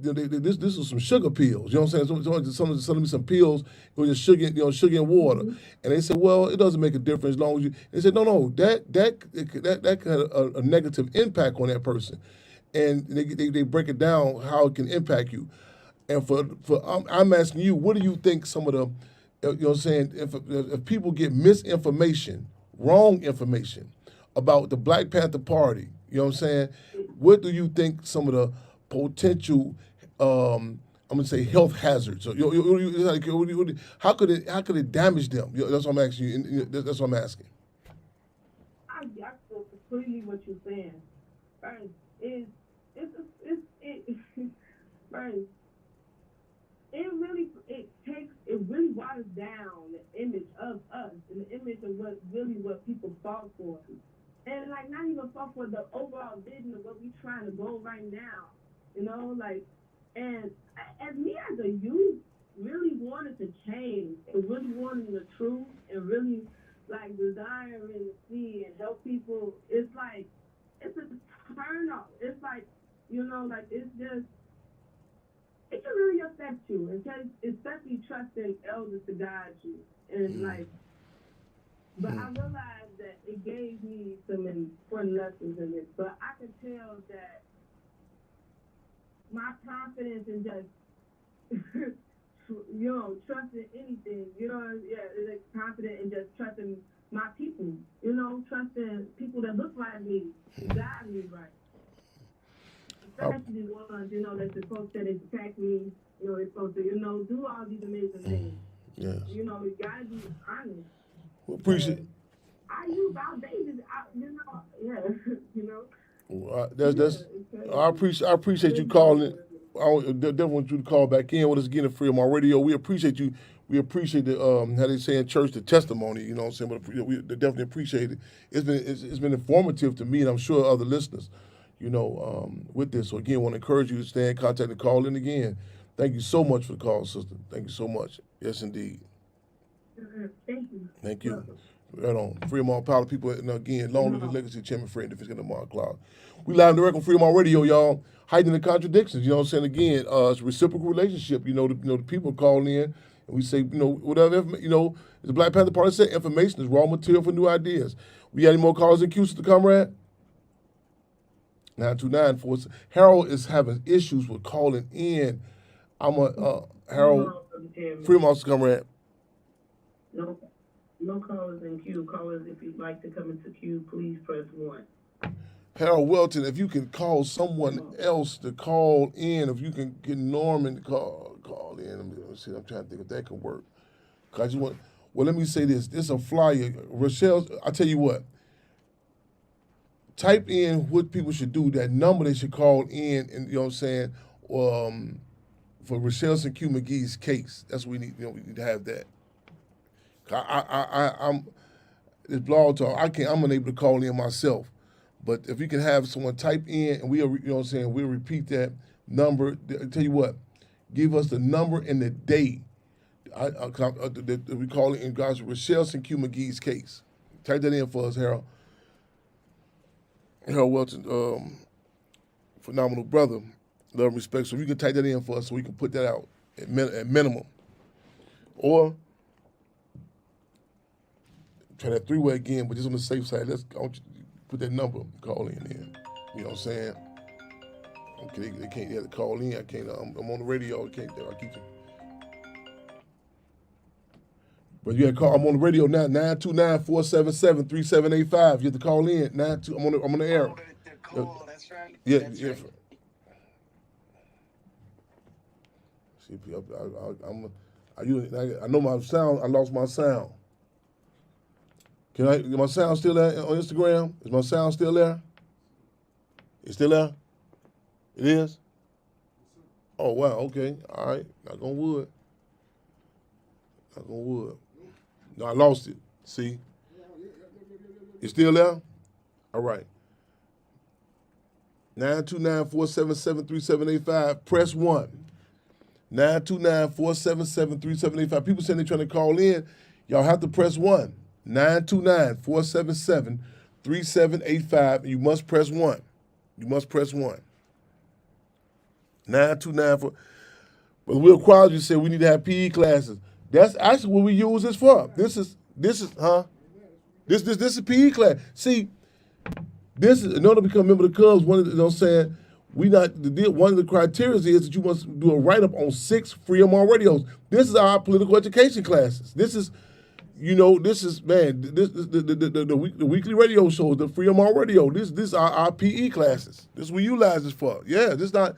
this was some sugar pills. You know what I'm saying? Someone selling me some pills, it was just sugar, sugar and water. Mm-hmm. And they said, well, it doesn't make a difference as long as you. They said, no, that could have a negative impact on that person, and they break it down how it can impact you. And I'm asking you, what do you think some of the if people get misinformation, wrong information about the Black Panther Party, you know what I'm saying? What do you think some of the potential, I'm gonna say health hazards? So, how could it damage them? That's what I'm asking you. That's what I'm asking. I completely what you're saying. Right? It's right. It really waters down the image of us and the image of what people fought for. And like not even fought for the overall vision of what we're trying to go right now. And as me as a youth really wanted to change and really wanted the truth and really like desiring to see and help people, it's like it's a turn off. It's like it's just it can really affect you, and especially trusting elders to guide you. And but I realized that it gave me some important lessons in it. But I could tell that my confidence in just, trusting anything, it's confident in just trusting my people, you know, trusting people that look like me, to guide me right. Especially the ones, you know, that the folks that attack me, you know, they're supposed to, you know, do all these amazing things. Yes. You know, you gotta be honest. We appreciate. I use our babies, you know, yeah, you know. I appreciate you calling. I definitely want you to call back in with us again at Freedom on Radio. We appreciate you. We appreciate the how they say in church, the testimony. You know what I'm saying? But we definitely appreciate it. It's been informative to me, and I'm sure other listeners. You know, with this. So again, I want to encourage you to stay in contact and call in again. Thank you so much for the call, sister. Thank you so much. Yes, indeed. Thank you. Thank you. Right on. Freedom on Power people, and again, long live the legacy of Chairman Fred, if it's going to Mark Cloud. We live and direct on Freedom on Radio, y'all. Hiding the contradictions, you know what I'm saying? Again, it's a reciprocal relationship. You know, the people call in, and we say, you know, whatever, you know, as the Black Panther Party said, information is raw material for new ideas. We got any more calls in queue, Sister Comrade? 929-4. Harold is having issues with calling in. Harold, Freedom on, Comrade. No callers in queue. Callers, if you'd like to come into queue, please press 1. Harold Welton, if you can call someone else to call in, if you can get Norman to call in. Let me see. I'm trying to think if that can work. Cause you want. Well, let me say this. This is a flyer. Rochelle, I tell you what. Type in what people should do. That number they should call in, and you know what I'm saying. For Rochelle St. Q McGee's case, that's what we need. You know, we need to have that. I'm this blog talk. I'm unable to call in myself. But if you can have someone type in, and we'll, you know what I'm saying, we'll repeat that number. I tell you what, give us the number and the day. We call it in God's Rochelle St. Q McGee's case. Type that in for us, Harold. Harold Welton, phenomenal brother, love and respect. So if you can type that in for us, so we can put that out at minimum. Or try that 3-way again, but just on the safe side. Let's put that number, call in there. You know what I'm saying? Okay, they can't have to call in. I can't. I'm on the radio. I can't. I keep. But you got to call. I'm on the radio now. 929-477-3785. You have to call in. 92. I'm on the air. Call, that's right. Yeah, that's yeah. Right. See, I know my sound. I lost my sound. Is my sound still there on Instagram? Is my sound still there? It's still there? It is? Oh, wow, okay. All right. Knock on wood. Knock on wood. No, I lost it. See? It's still there? All right. 929-477-3785. Press 1. 929-477-3785. People saying they're trying to call in. Y'all have to press 1. 929-477-3785. You must press 1. You must press 1. 929. But Will Crosby said we need to have PE classes. That's actually what we use this for. This is This is PE class. See, this is in order to become a member of the Cubs. One of the, you know what I'm saying, one of the criteria is that you must do a write up on 6 Freedom on radios. This is our political education classes. This is the weekly radio shows, the Freedom on Radio. This is our PE classes. This is what we utilize this for. Yeah, I don't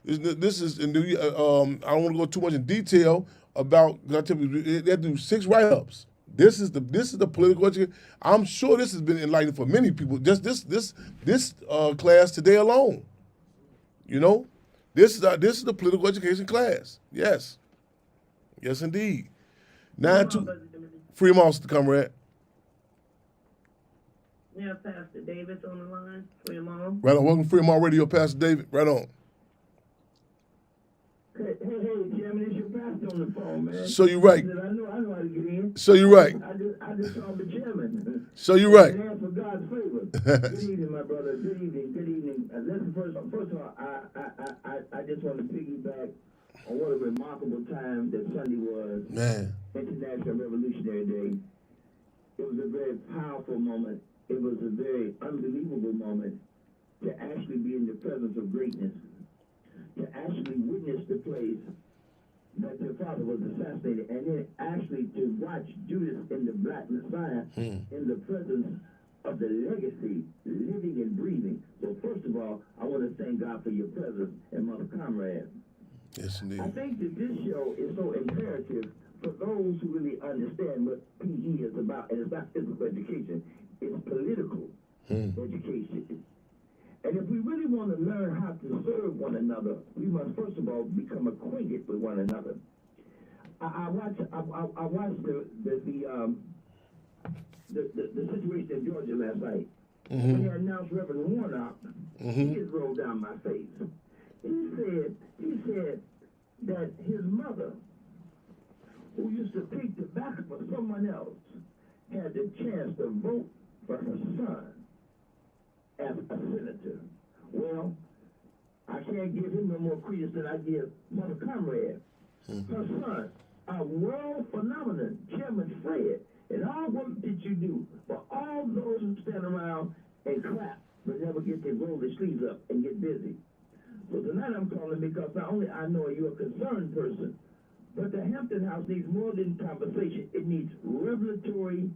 want to go too much in detail about. I tell you, they do 6 write-ups. This is the political education. I'm sure this has been enlightening for many people. Just this class today alone. You know, this is the political education class. Yes, indeed. Freedom Officer, comrade. We have Pastor Davis on the line. Freedom on. Right on. Welcome to Freedom on Radio, Pastor David. Right on. Hey, Chairman, it's your pastor on the phone, man. So you're right. I know how to get in. So you're right. I just called the chairman. So you're right. And for God's favor. Good evening, my brother. Good evening. Listen, first of all, I just want to piggyback on what a remarkable time that Sunday was. Man. International Revolutionary Day. It was a very powerful moment. It was a very unbelievable moment to actually be in the presence of greatness, to actually witness the place that your father was assassinated, and then actually to watch Judas in the Black Messiah in the presence of the legacy, living and breathing. So first of all, I want to thank God for your presence and Mother Comrade. Yes, indeed. I think that this show is so imperative for those who really understand what PE is about, and it's not physical education, it's political education. And if we really want to learn how to serve one another, we must first of all become acquainted with one another. I watched the situation in Georgia last night. When they announced Reverend Warnock, tears rolled down my face. He said that his mother, who used to take tobacco for someone else, had the chance to vote for her son as a senator. Well, I can't give him no more credence than I give Mother Comrade. Her son, a world phenomenon, Chairman Fred, and all work that you do for all those who stand around and clap but never get to roll their sleeves up and get busy. So tonight I'm calling because not only I know you're a concerned person, but the Hampton House needs more than conversation. It needs revelatory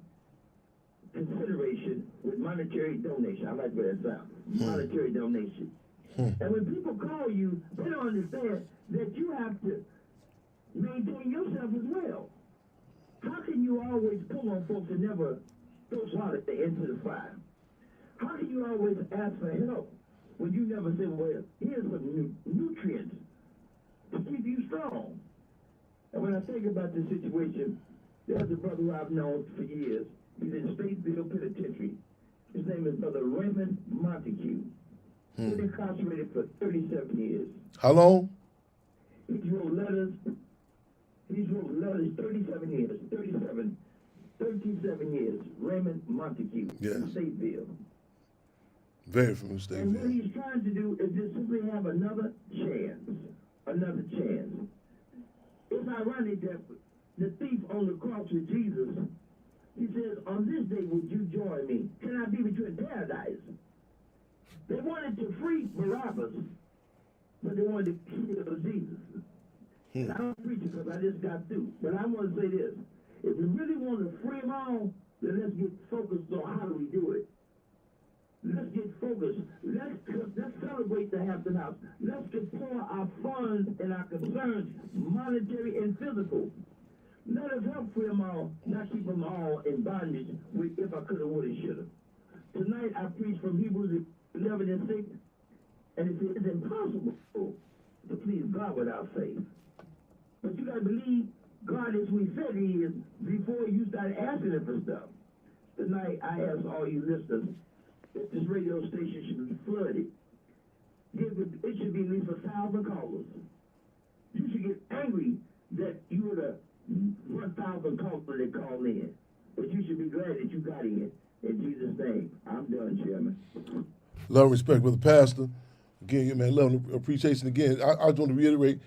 consideration with monetary donation. I like where that sounds. Monetary donation. And when people call you, they don't understand that you have to maintain yourself as well. How can you always pull on folks and never throw salt into the fire? How can you always ask for help when you never say, well, here's some nutrients to keep you strong? And when I think about this situation, there's a brother who I've known for years. He's in Statesville Penitentiary. His name is Brother Raymond Montague. He's been incarcerated for 37 years. How long? He's wrote letters 37 years. 37 years. Raymond Montague in Statesville. Very from the And what he's trying to do is just simply have another chance. Another chance. It's ironic that the thief on the cross with Jesus, he says, on this day would you join me? Can I be with you in paradise? They wanted to free Barabbas, but they wanted to kill Jesus. And I'm preaching because I just got through. But I want to say this. If we really want to free them all, then let's get focused on how do we do it. Let's get focused. Let's celebrate the Hampton House. Let's deploy our funds and our concerns, monetary and physical. Let us help free them all, not keep them all in bondage with if I coulda, woulda, shoulda. Tonight I preach from Hebrews 11 and 6, and it says it's impossible to please God without faith. But you gotta believe God is who He said He is before you start asking Him for stuff. Tonight I ask all you listeners, if this radio station should be flooded, it should be at least 1,000 callers. You should get angry that you were the 1,000 callers that called in. But you should be glad that you got in. In Jesus' name, I'm done, Chairman. Love and respect, Brother Pastor. Again, man, love and appreciation. Again, I just want to reiterate,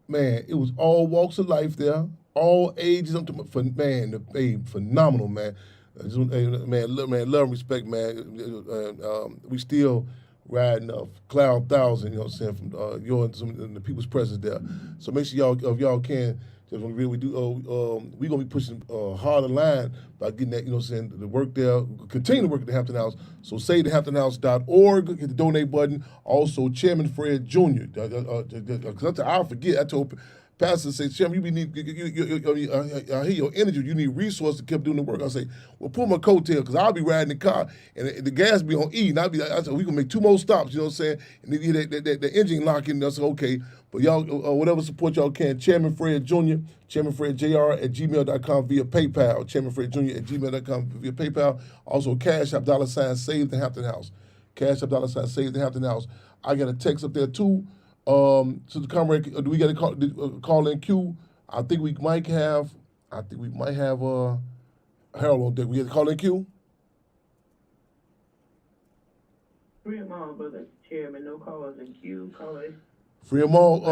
man, it was all walks of life there, all ages. Phenomenal, man. Love and respect, man. We still riding Cloud 1000, you know what I'm saying, from your and the people's presence there. So make sure y'all, if y'all can, just want to really do. We're gonna be pushing a harder line by getting that, you know what I'm saying, the work there, continue to work at the Hampton House. So say thehamptonhouse.org, hit the donate button. Also, Chairman Fred Jr. Because I forget. I told Pastor, say, Chairman, I hear your energy. You need resources to keep doing the work. I say, well, pull my coattail because I'll be riding the car and the gas be on E. And I said, we gonna make 2 more stops. You know what I'm saying? And then you hear the engine lock in. I said, okay, but y'all, whatever support y'all can. Chairman Fred Jr., Chairman Fred Jr. at gmail.com via PayPal. Chairman Fred Jr. at gmail.com via PayPal. Also, Cash App $ Save the Hampton House. Cash App $ Save the Hampton House. I got a text up there too. So the comrade, do we got a call in queue? I think we might have Harold on deck. We got a call in queue? Free them all, Brother Chairman. No callers in queue. Callers. Free them all.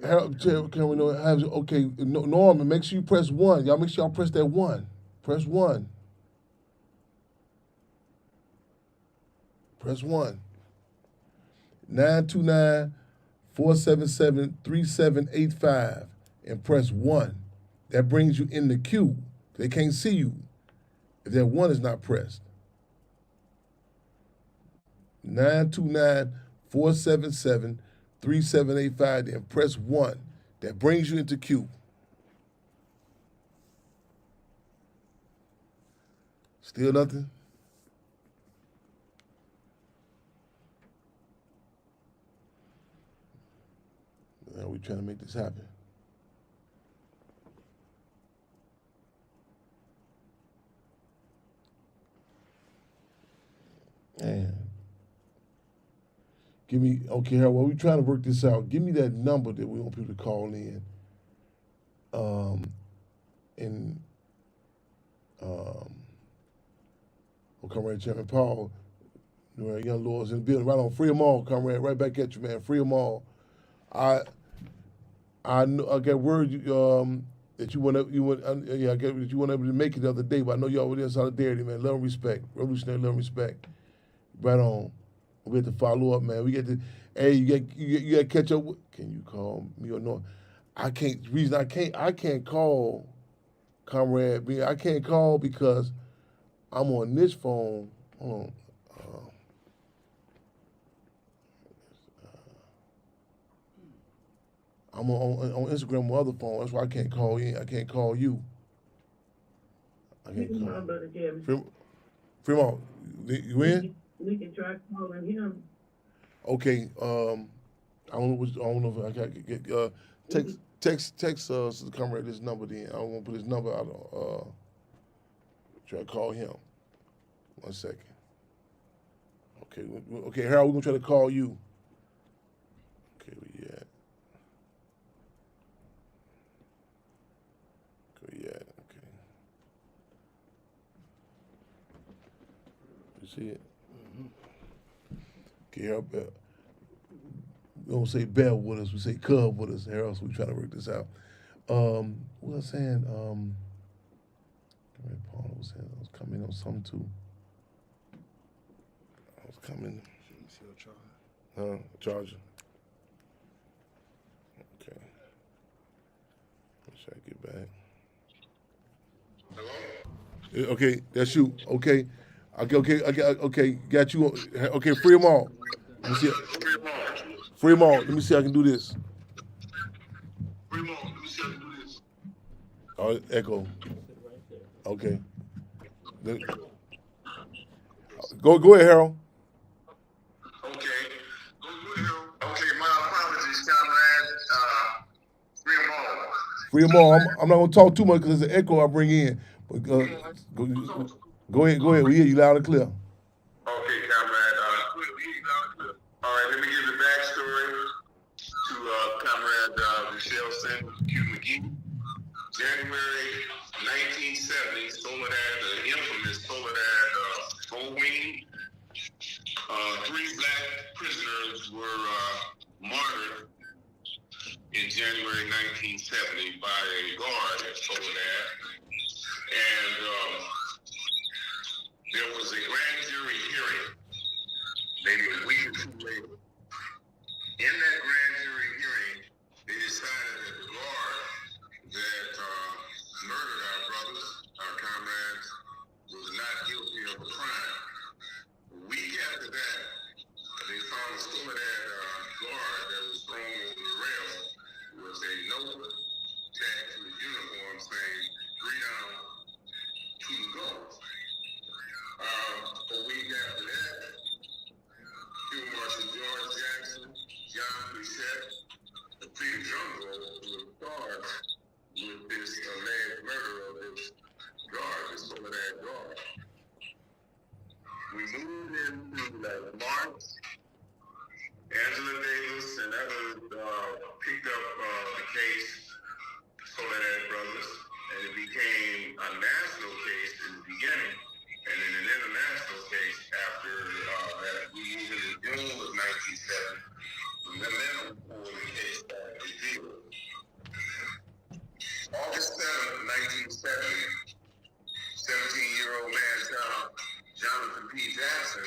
Harold, can we know? Okay, Norman, make sure you press 1. Y'all make sure y'all press that 1. Press 1. Press 1. 929-477-3785. and press 1. That brings you in the queue. They can't see you if that 1 is not pressed. 929-477-3785, then press 1. That brings you into queue. Still nothing? Now we're trying to make this happen. Man. Give me, okay, Harold, while we're trying to work this out, give me that number that we want people to call in. Comrade Chairman Paul, young lawyers in the building, right on. Free them all, comrade, right back at you, man. Free them all. I got word that you weren't able to make it the other day, but I know y'all were in solidarity, man. Love and respect, revolutionary love and respect. Right on. We have to follow up, man. We get to, hey, you got to catch up. Can you call me or no? I can't. Reason I can't call, comrade. I can't call because I'm on this phone. Hold on. I'm on Instagram with other phone. That's why I can't call in. I can't call you. I can't call. Brother Jimmy. Fremont, you in? We can try calling him. Okay. I don't know if I can get text Sister Comrade this number. Then I don't want to put his number out on. Try to call him. 1 second. Okay, Harold, we're gonna try to call you. Okay, where you at? Okay. You see it? Okay, Harold. We don't say Bell with us. We say Cub with us, Harold. So we try to work this out. What I was saying? Paul was saying I was coming on something too. I was coming. Charger. Okay. Should I get back? Hello? Okay, that's you. Okay. Okay, got you. Okay, free them all. Let me see. Free them all. Let me see if I can do this. Oh, echo. Okay. Go ahead, Harold. Okay, my apologies, comrade. Free them all. I'm not gonna talk too much because there's an echo I bring in. But go ahead. We hear you loud and clear. Okay, comrade. All right, let me give the backstory to Comrade Michelle Sanders Q McGee. January 1970, Soledad, the infamous Soledad Bowen. 3 black prisoners were martyred in January 1970 by a guard at Soledad. And there was a grand jury hearing maybe a week or 2 later. In that grand jury hearing, they decided that the guard that murdered our brothers, our comrades, was not guilty of a crime. A week after that, they found a Soledad guard that was thrown over the rail with a note tagged to his uniform saying, "3 down, 2 to go." A week after that, Field Marshal George Jackson, John Plessette, and Peter Drumroll were charged with this alleged murder of this guard, this Soledad guard. We moved into March. Angela Davis and others picked up the case, Soledad Brothers, and it became a national case in the beginning, and then an international case after that. We moved into June of 1970. The momentum for the case started to build. August 7th, 1970, 17-year-old man Jonathan P. Jackson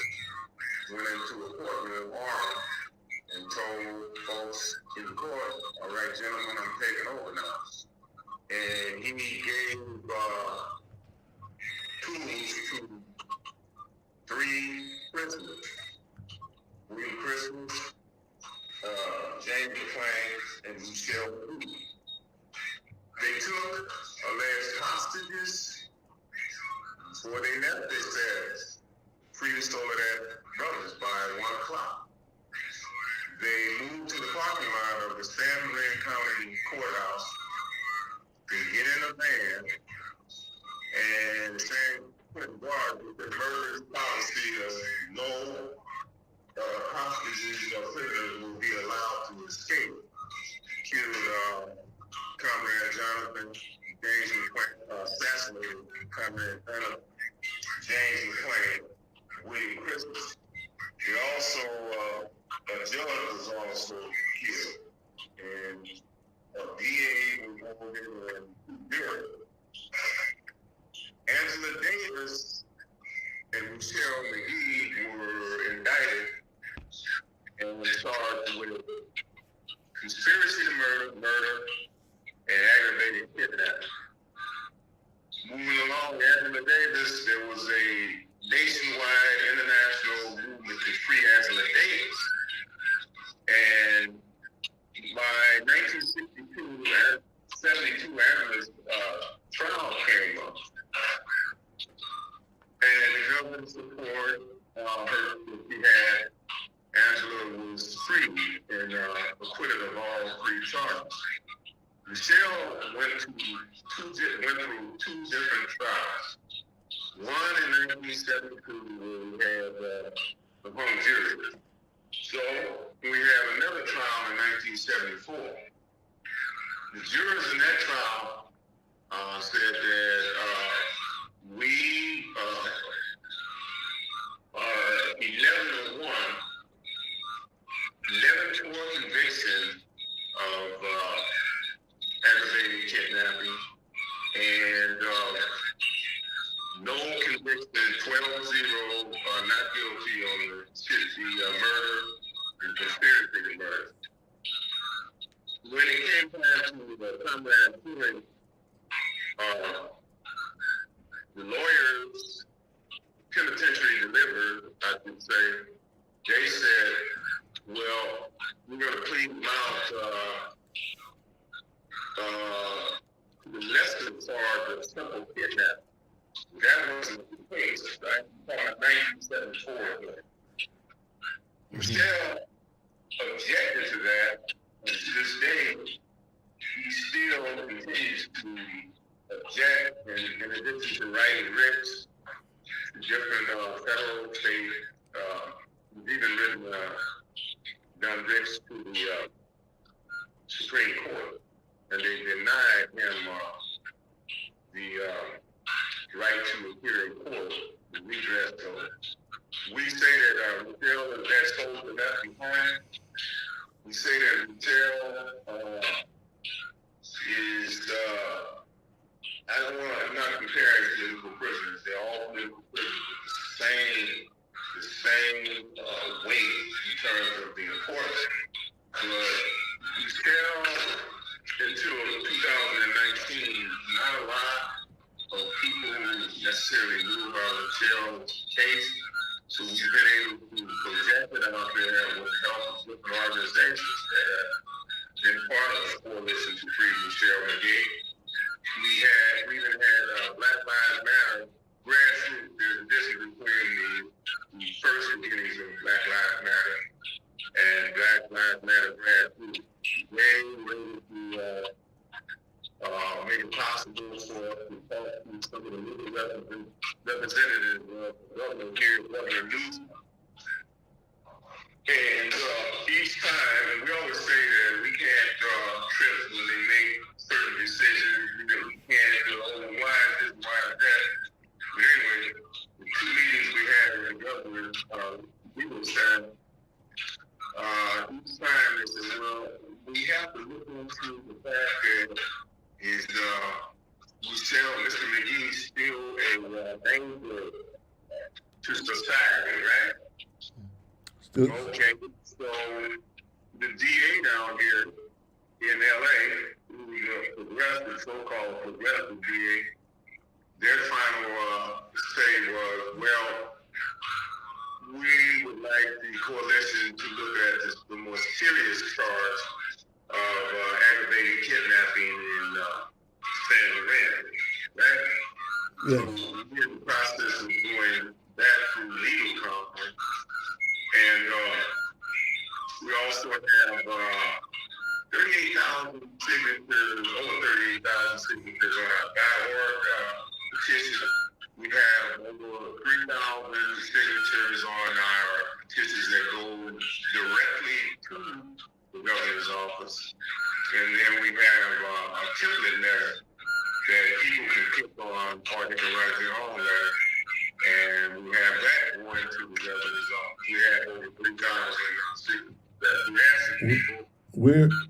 went into a courtroom armed and told folks in court. All right, gentlemen, I'm taking over now. And he gave tools to 3 prisoners. William Christmas, James McClain, and Michelle Booth. They took alleged hostages. Before they left, they said, free the stolen brothers by 1 o'clock. They moved to the parking lot of the San Bernardino County Courthouse to get in a van and saying, the guard, the murderous policy of no hostages or prisoners will be allowed to escape. Killed Comrade Jonathan James McClain, assassinated Comrade James McClain, William Christmas. He also, a judge was also killed, and a DA was over in Europe. Angela Davis and Michelle McGee were indicted and were charged with conspiracy to murder, and aggravated kidnapping. Moving along, Angela Davis, there was a nationwide international movement to free Angela Davis. And by 1962, 72, Angela's trial came up. And the government support her, she had, Angela was free and acquitted of all 3 charges. Michelle went through 2 different trials. One in 1972 where we had the hung jury. So we have another trial in 1974. The jurors in that trial said that we are 11-1, 11-4 conviction of aggravated kidnapping, and no conviction, 12-0, not guilty on the murder and conspiracy to murder. When it came time to the Comrade hearing, the lawyers, penitentiary delivered, I should say, they said, well, we're going to plead them out the lesser charge of simple kidnapping. That wasn't the case, right? 1974. Michelle objected to that, and to this day, he still continues to object, and in addition to writing writs to different federal, state, he's even written done writs to the Supreme Court, and they denied him the right to appear in court, the redress code. We say that Michelle is that soldier left behind. We say that Michelle is, I'm not comparing political prisoners. They're all political prisoners. The same weight in terms of the importance. But Michelle, until 2019, not a lot of people necessarily knew about Michelle's case. So we've been able to project it out there with the help of different organizations that have been part of the Coalition to Free Michelle McGee. We even had Black Lives Matter grassroots. There's a difference between the first beginnings of Black Lives Matter and Black Lives Matter grassroots. They were able to make it possible for us to talk to some of the legal representatives of Governor here, Governor Newsom. And each time, and we always say that we can't trips when they make certain decisions, we can't do, why is this, why is that. But anyway, the 2 meetings we had with the governor, each time they said, well, we have to look into the fact that is Michelle, Mr. McGee, still a danger to society, right? Still. Okay, so the DA down here in LA, who's a progressive, so-called progressive DA, their final say was, well, we would like the coalition to look at the more serious charge of aggravated kidnapping in San Lorenzo, right? Yes. So we're in the process of doing that through legal conference. And we also have 38,000 signatures, over 38,000 signatures on our .org petition. We have over 3,000 signatures on our petitions that go directly to the governor's office. And then we have a template letter that people can click on, or they can write their own letter. And we have that going to the governor's office. We have over 3,000 signatures that we asking people.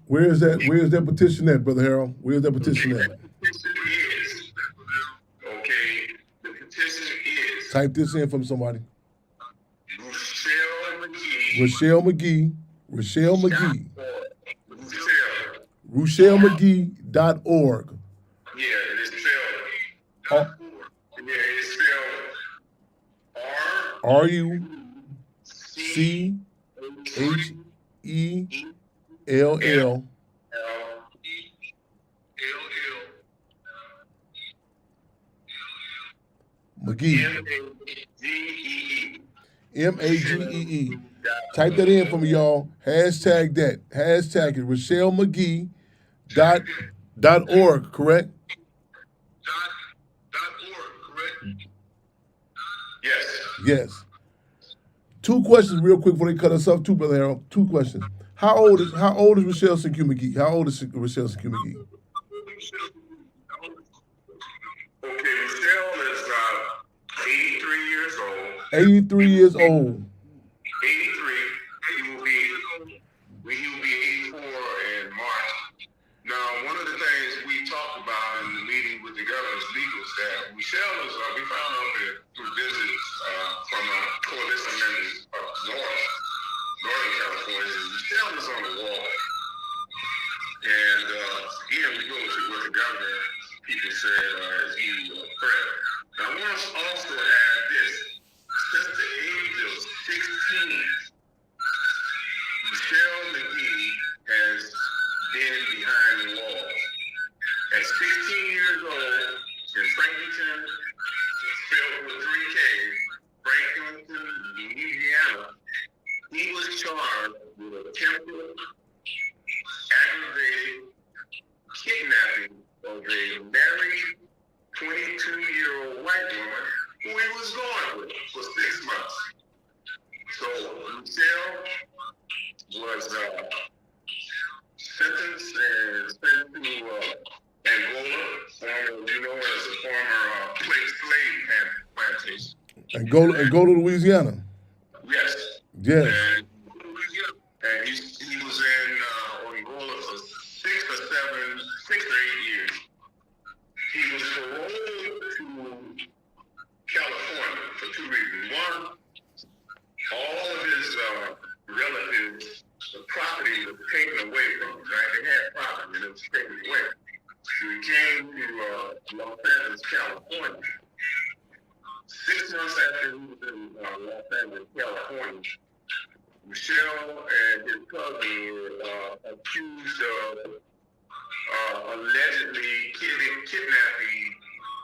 Where is that? Where is that petition at, Brother Harold? Where is that petition at? The petition is, okay, the petition is. Type this in from somebody. Rochelle McGee. Rochelle McGee. Rochelle. RochelleMcGee.org. Yeah, it is spelled. Yeah, it's RUCHELL McGee. MAGEE. Type that in for me, y'all. Hashtag that. Hashtag it. RochelleMcGee.org, correct? Yes. Yes. 2 questions real quick before they cut us off, too, Brother Harold. 2 questions. How old is Rochelle Q McGee? How old is Rochelle Q McGee? Okay, Rochelle is 83 years old. 83 years old. 83. He will be 84 in March. Now, one of the things we talked about in the meeting with the governor's legal staff, Rochelle is, we found out that through visits from a coalition members of Northern California, Rochelle is on the wall. And again, we go to what the governor, people said, as he threat. Now, I want to also add this. Since the age of 16, Rochelle McGee has been behind the walls. At 16 years old, in Franklinton, spelled with 3 Ks, Franklinton, Louisiana, he was charged with attempted aggravated kidnapping of a married 22-year-old white woman who he was going with for 6 months. So Rochelle was sentenced and sent to Angola, as a former slave plantation. And go to Louisiana. Yes. Yes. And he was in Angola for 6 or 8 years. He was paroled to California for 2 reasons. One, all of his relatives, the property was taken away from him, right? They had property and it was taken away. So he came to Los Angeles, California. 6 months after he was in Los Angeles, California, Rochelle and his cousin were accused of allegedly kidnapping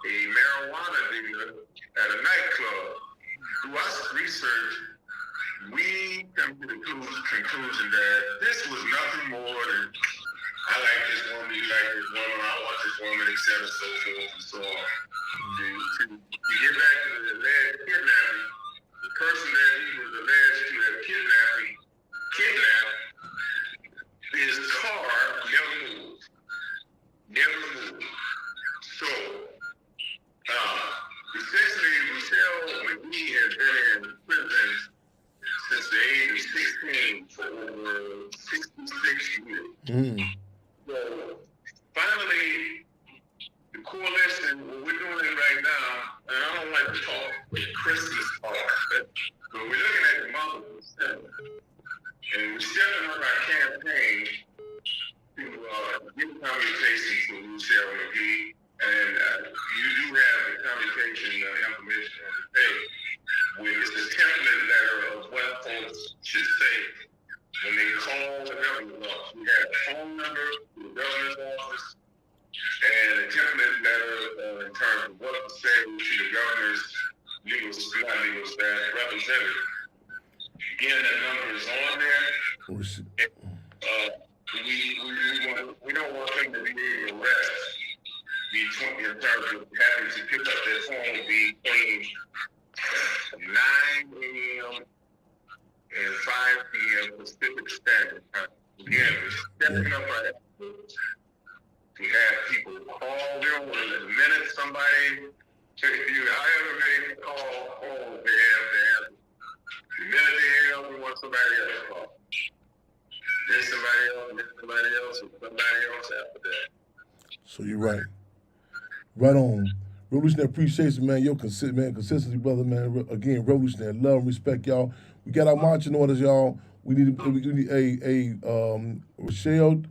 a marijuana dealer at a nightclub. Through our research, we come to the conclusion that this was nothing more than, I like this woman, you like this woman, I want this woman, etc., so forth and so on. To get back to the alleged kidnapping, the person that he was alleged to have kidnapped, his car never moved. So, essentially, Rochelle McGee has been in prison since the age of 16 for over 66 years. So, finally, the coalition, what we're doing right now, and I don't like to talk with Christmas talk, but we're looking at the month of December, and we're stepping up our campaign should say, when they call the governor's office, we have a phone number to the governor's office and a template letter in terms of what to say to the governor's legal staff representative. Again, that number is on there. We don't want them to be able to rest between in terms of having to pick up their phone between 9 a.m. and 5 p.m. Pacific Standard Time. Again, we're stepping up our efforts to have people call their own. The minute somebody, if you however they call, they have to answer. The minute they hang up, we want somebody else to call. Then somebody else, and then somebody else, and somebody else after that. So you're right. Right on. Revolutionary appreciation, man. Your consistency, brother, man. Again, revolutionary love and respect, y'all. We got our marching orders, y'all. We need Rochelle.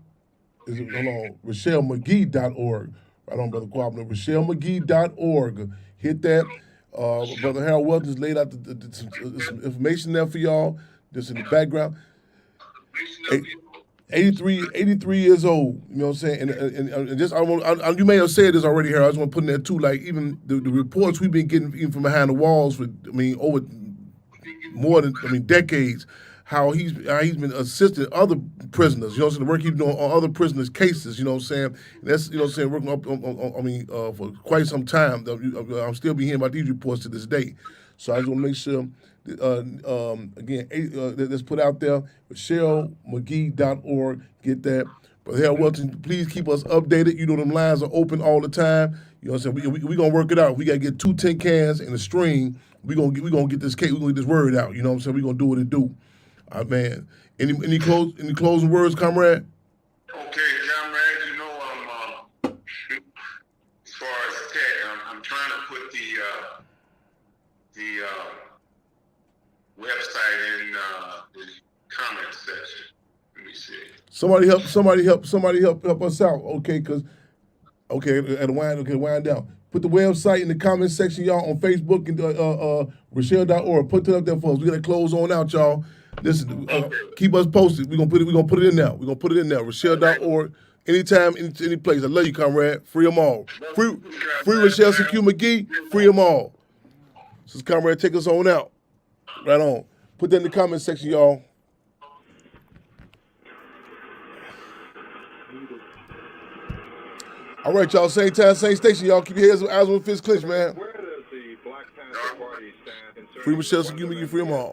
RochelleMcGee.org. Right on, Brother Quabner. RochelleMcGee.org. Hit that. Brother Harold Welton laid out some information there for y'all. Just in the background. 83 years old, you know what I'm saying? And just, you may have said this already, Harold. I just want to put in there too, like even the reports we've been getting even from behind the walls for, over more than, decades, how he's been assisting other prisoners, you know what I'm saying, the work he's doing on other prisoners' cases, you know what I'm saying? And that's, you know what I'm saying, working up, for quite some time. I'm still be hearing about these reports to this day. So I just want to make sure, again, let's put out there, RochelleMcGee.org, get that. But Harold Welton, please keep us updated. You know them lines are open all the time. You know what I'm saying? We going to work it out. We got to get 2 tin cans and a string. We gonna get this cake. We gonna get this word out. You know what I'm saying? We gonna do what it do. Man. Any closing words, comrade? Okay, comrade. You know as far as tech, I'm trying to put the website in the comment section. Let me see. Somebody help us out. Okay, wind down. Put the website in the comment section, y'all, on Facebook and Rochelle.org. Put it up there for us. We gotta close on out, y'all. Listen, keep us posted. We're gonna put it in there. We're gonna put it in there. Rochelle.org. Anytime, any place. I love you, comrade. Free them all. Free Rochelle CQ McGee. Free them all. So, comrade, take us on out. Right on. Put that in the comment section, y'all. All right, y'all. Same time, same station, y'all. Keep your eyes on the fist clinch, man. Where does the Black Panther Party stand? Free Rochelle CQ McGee. Free them all.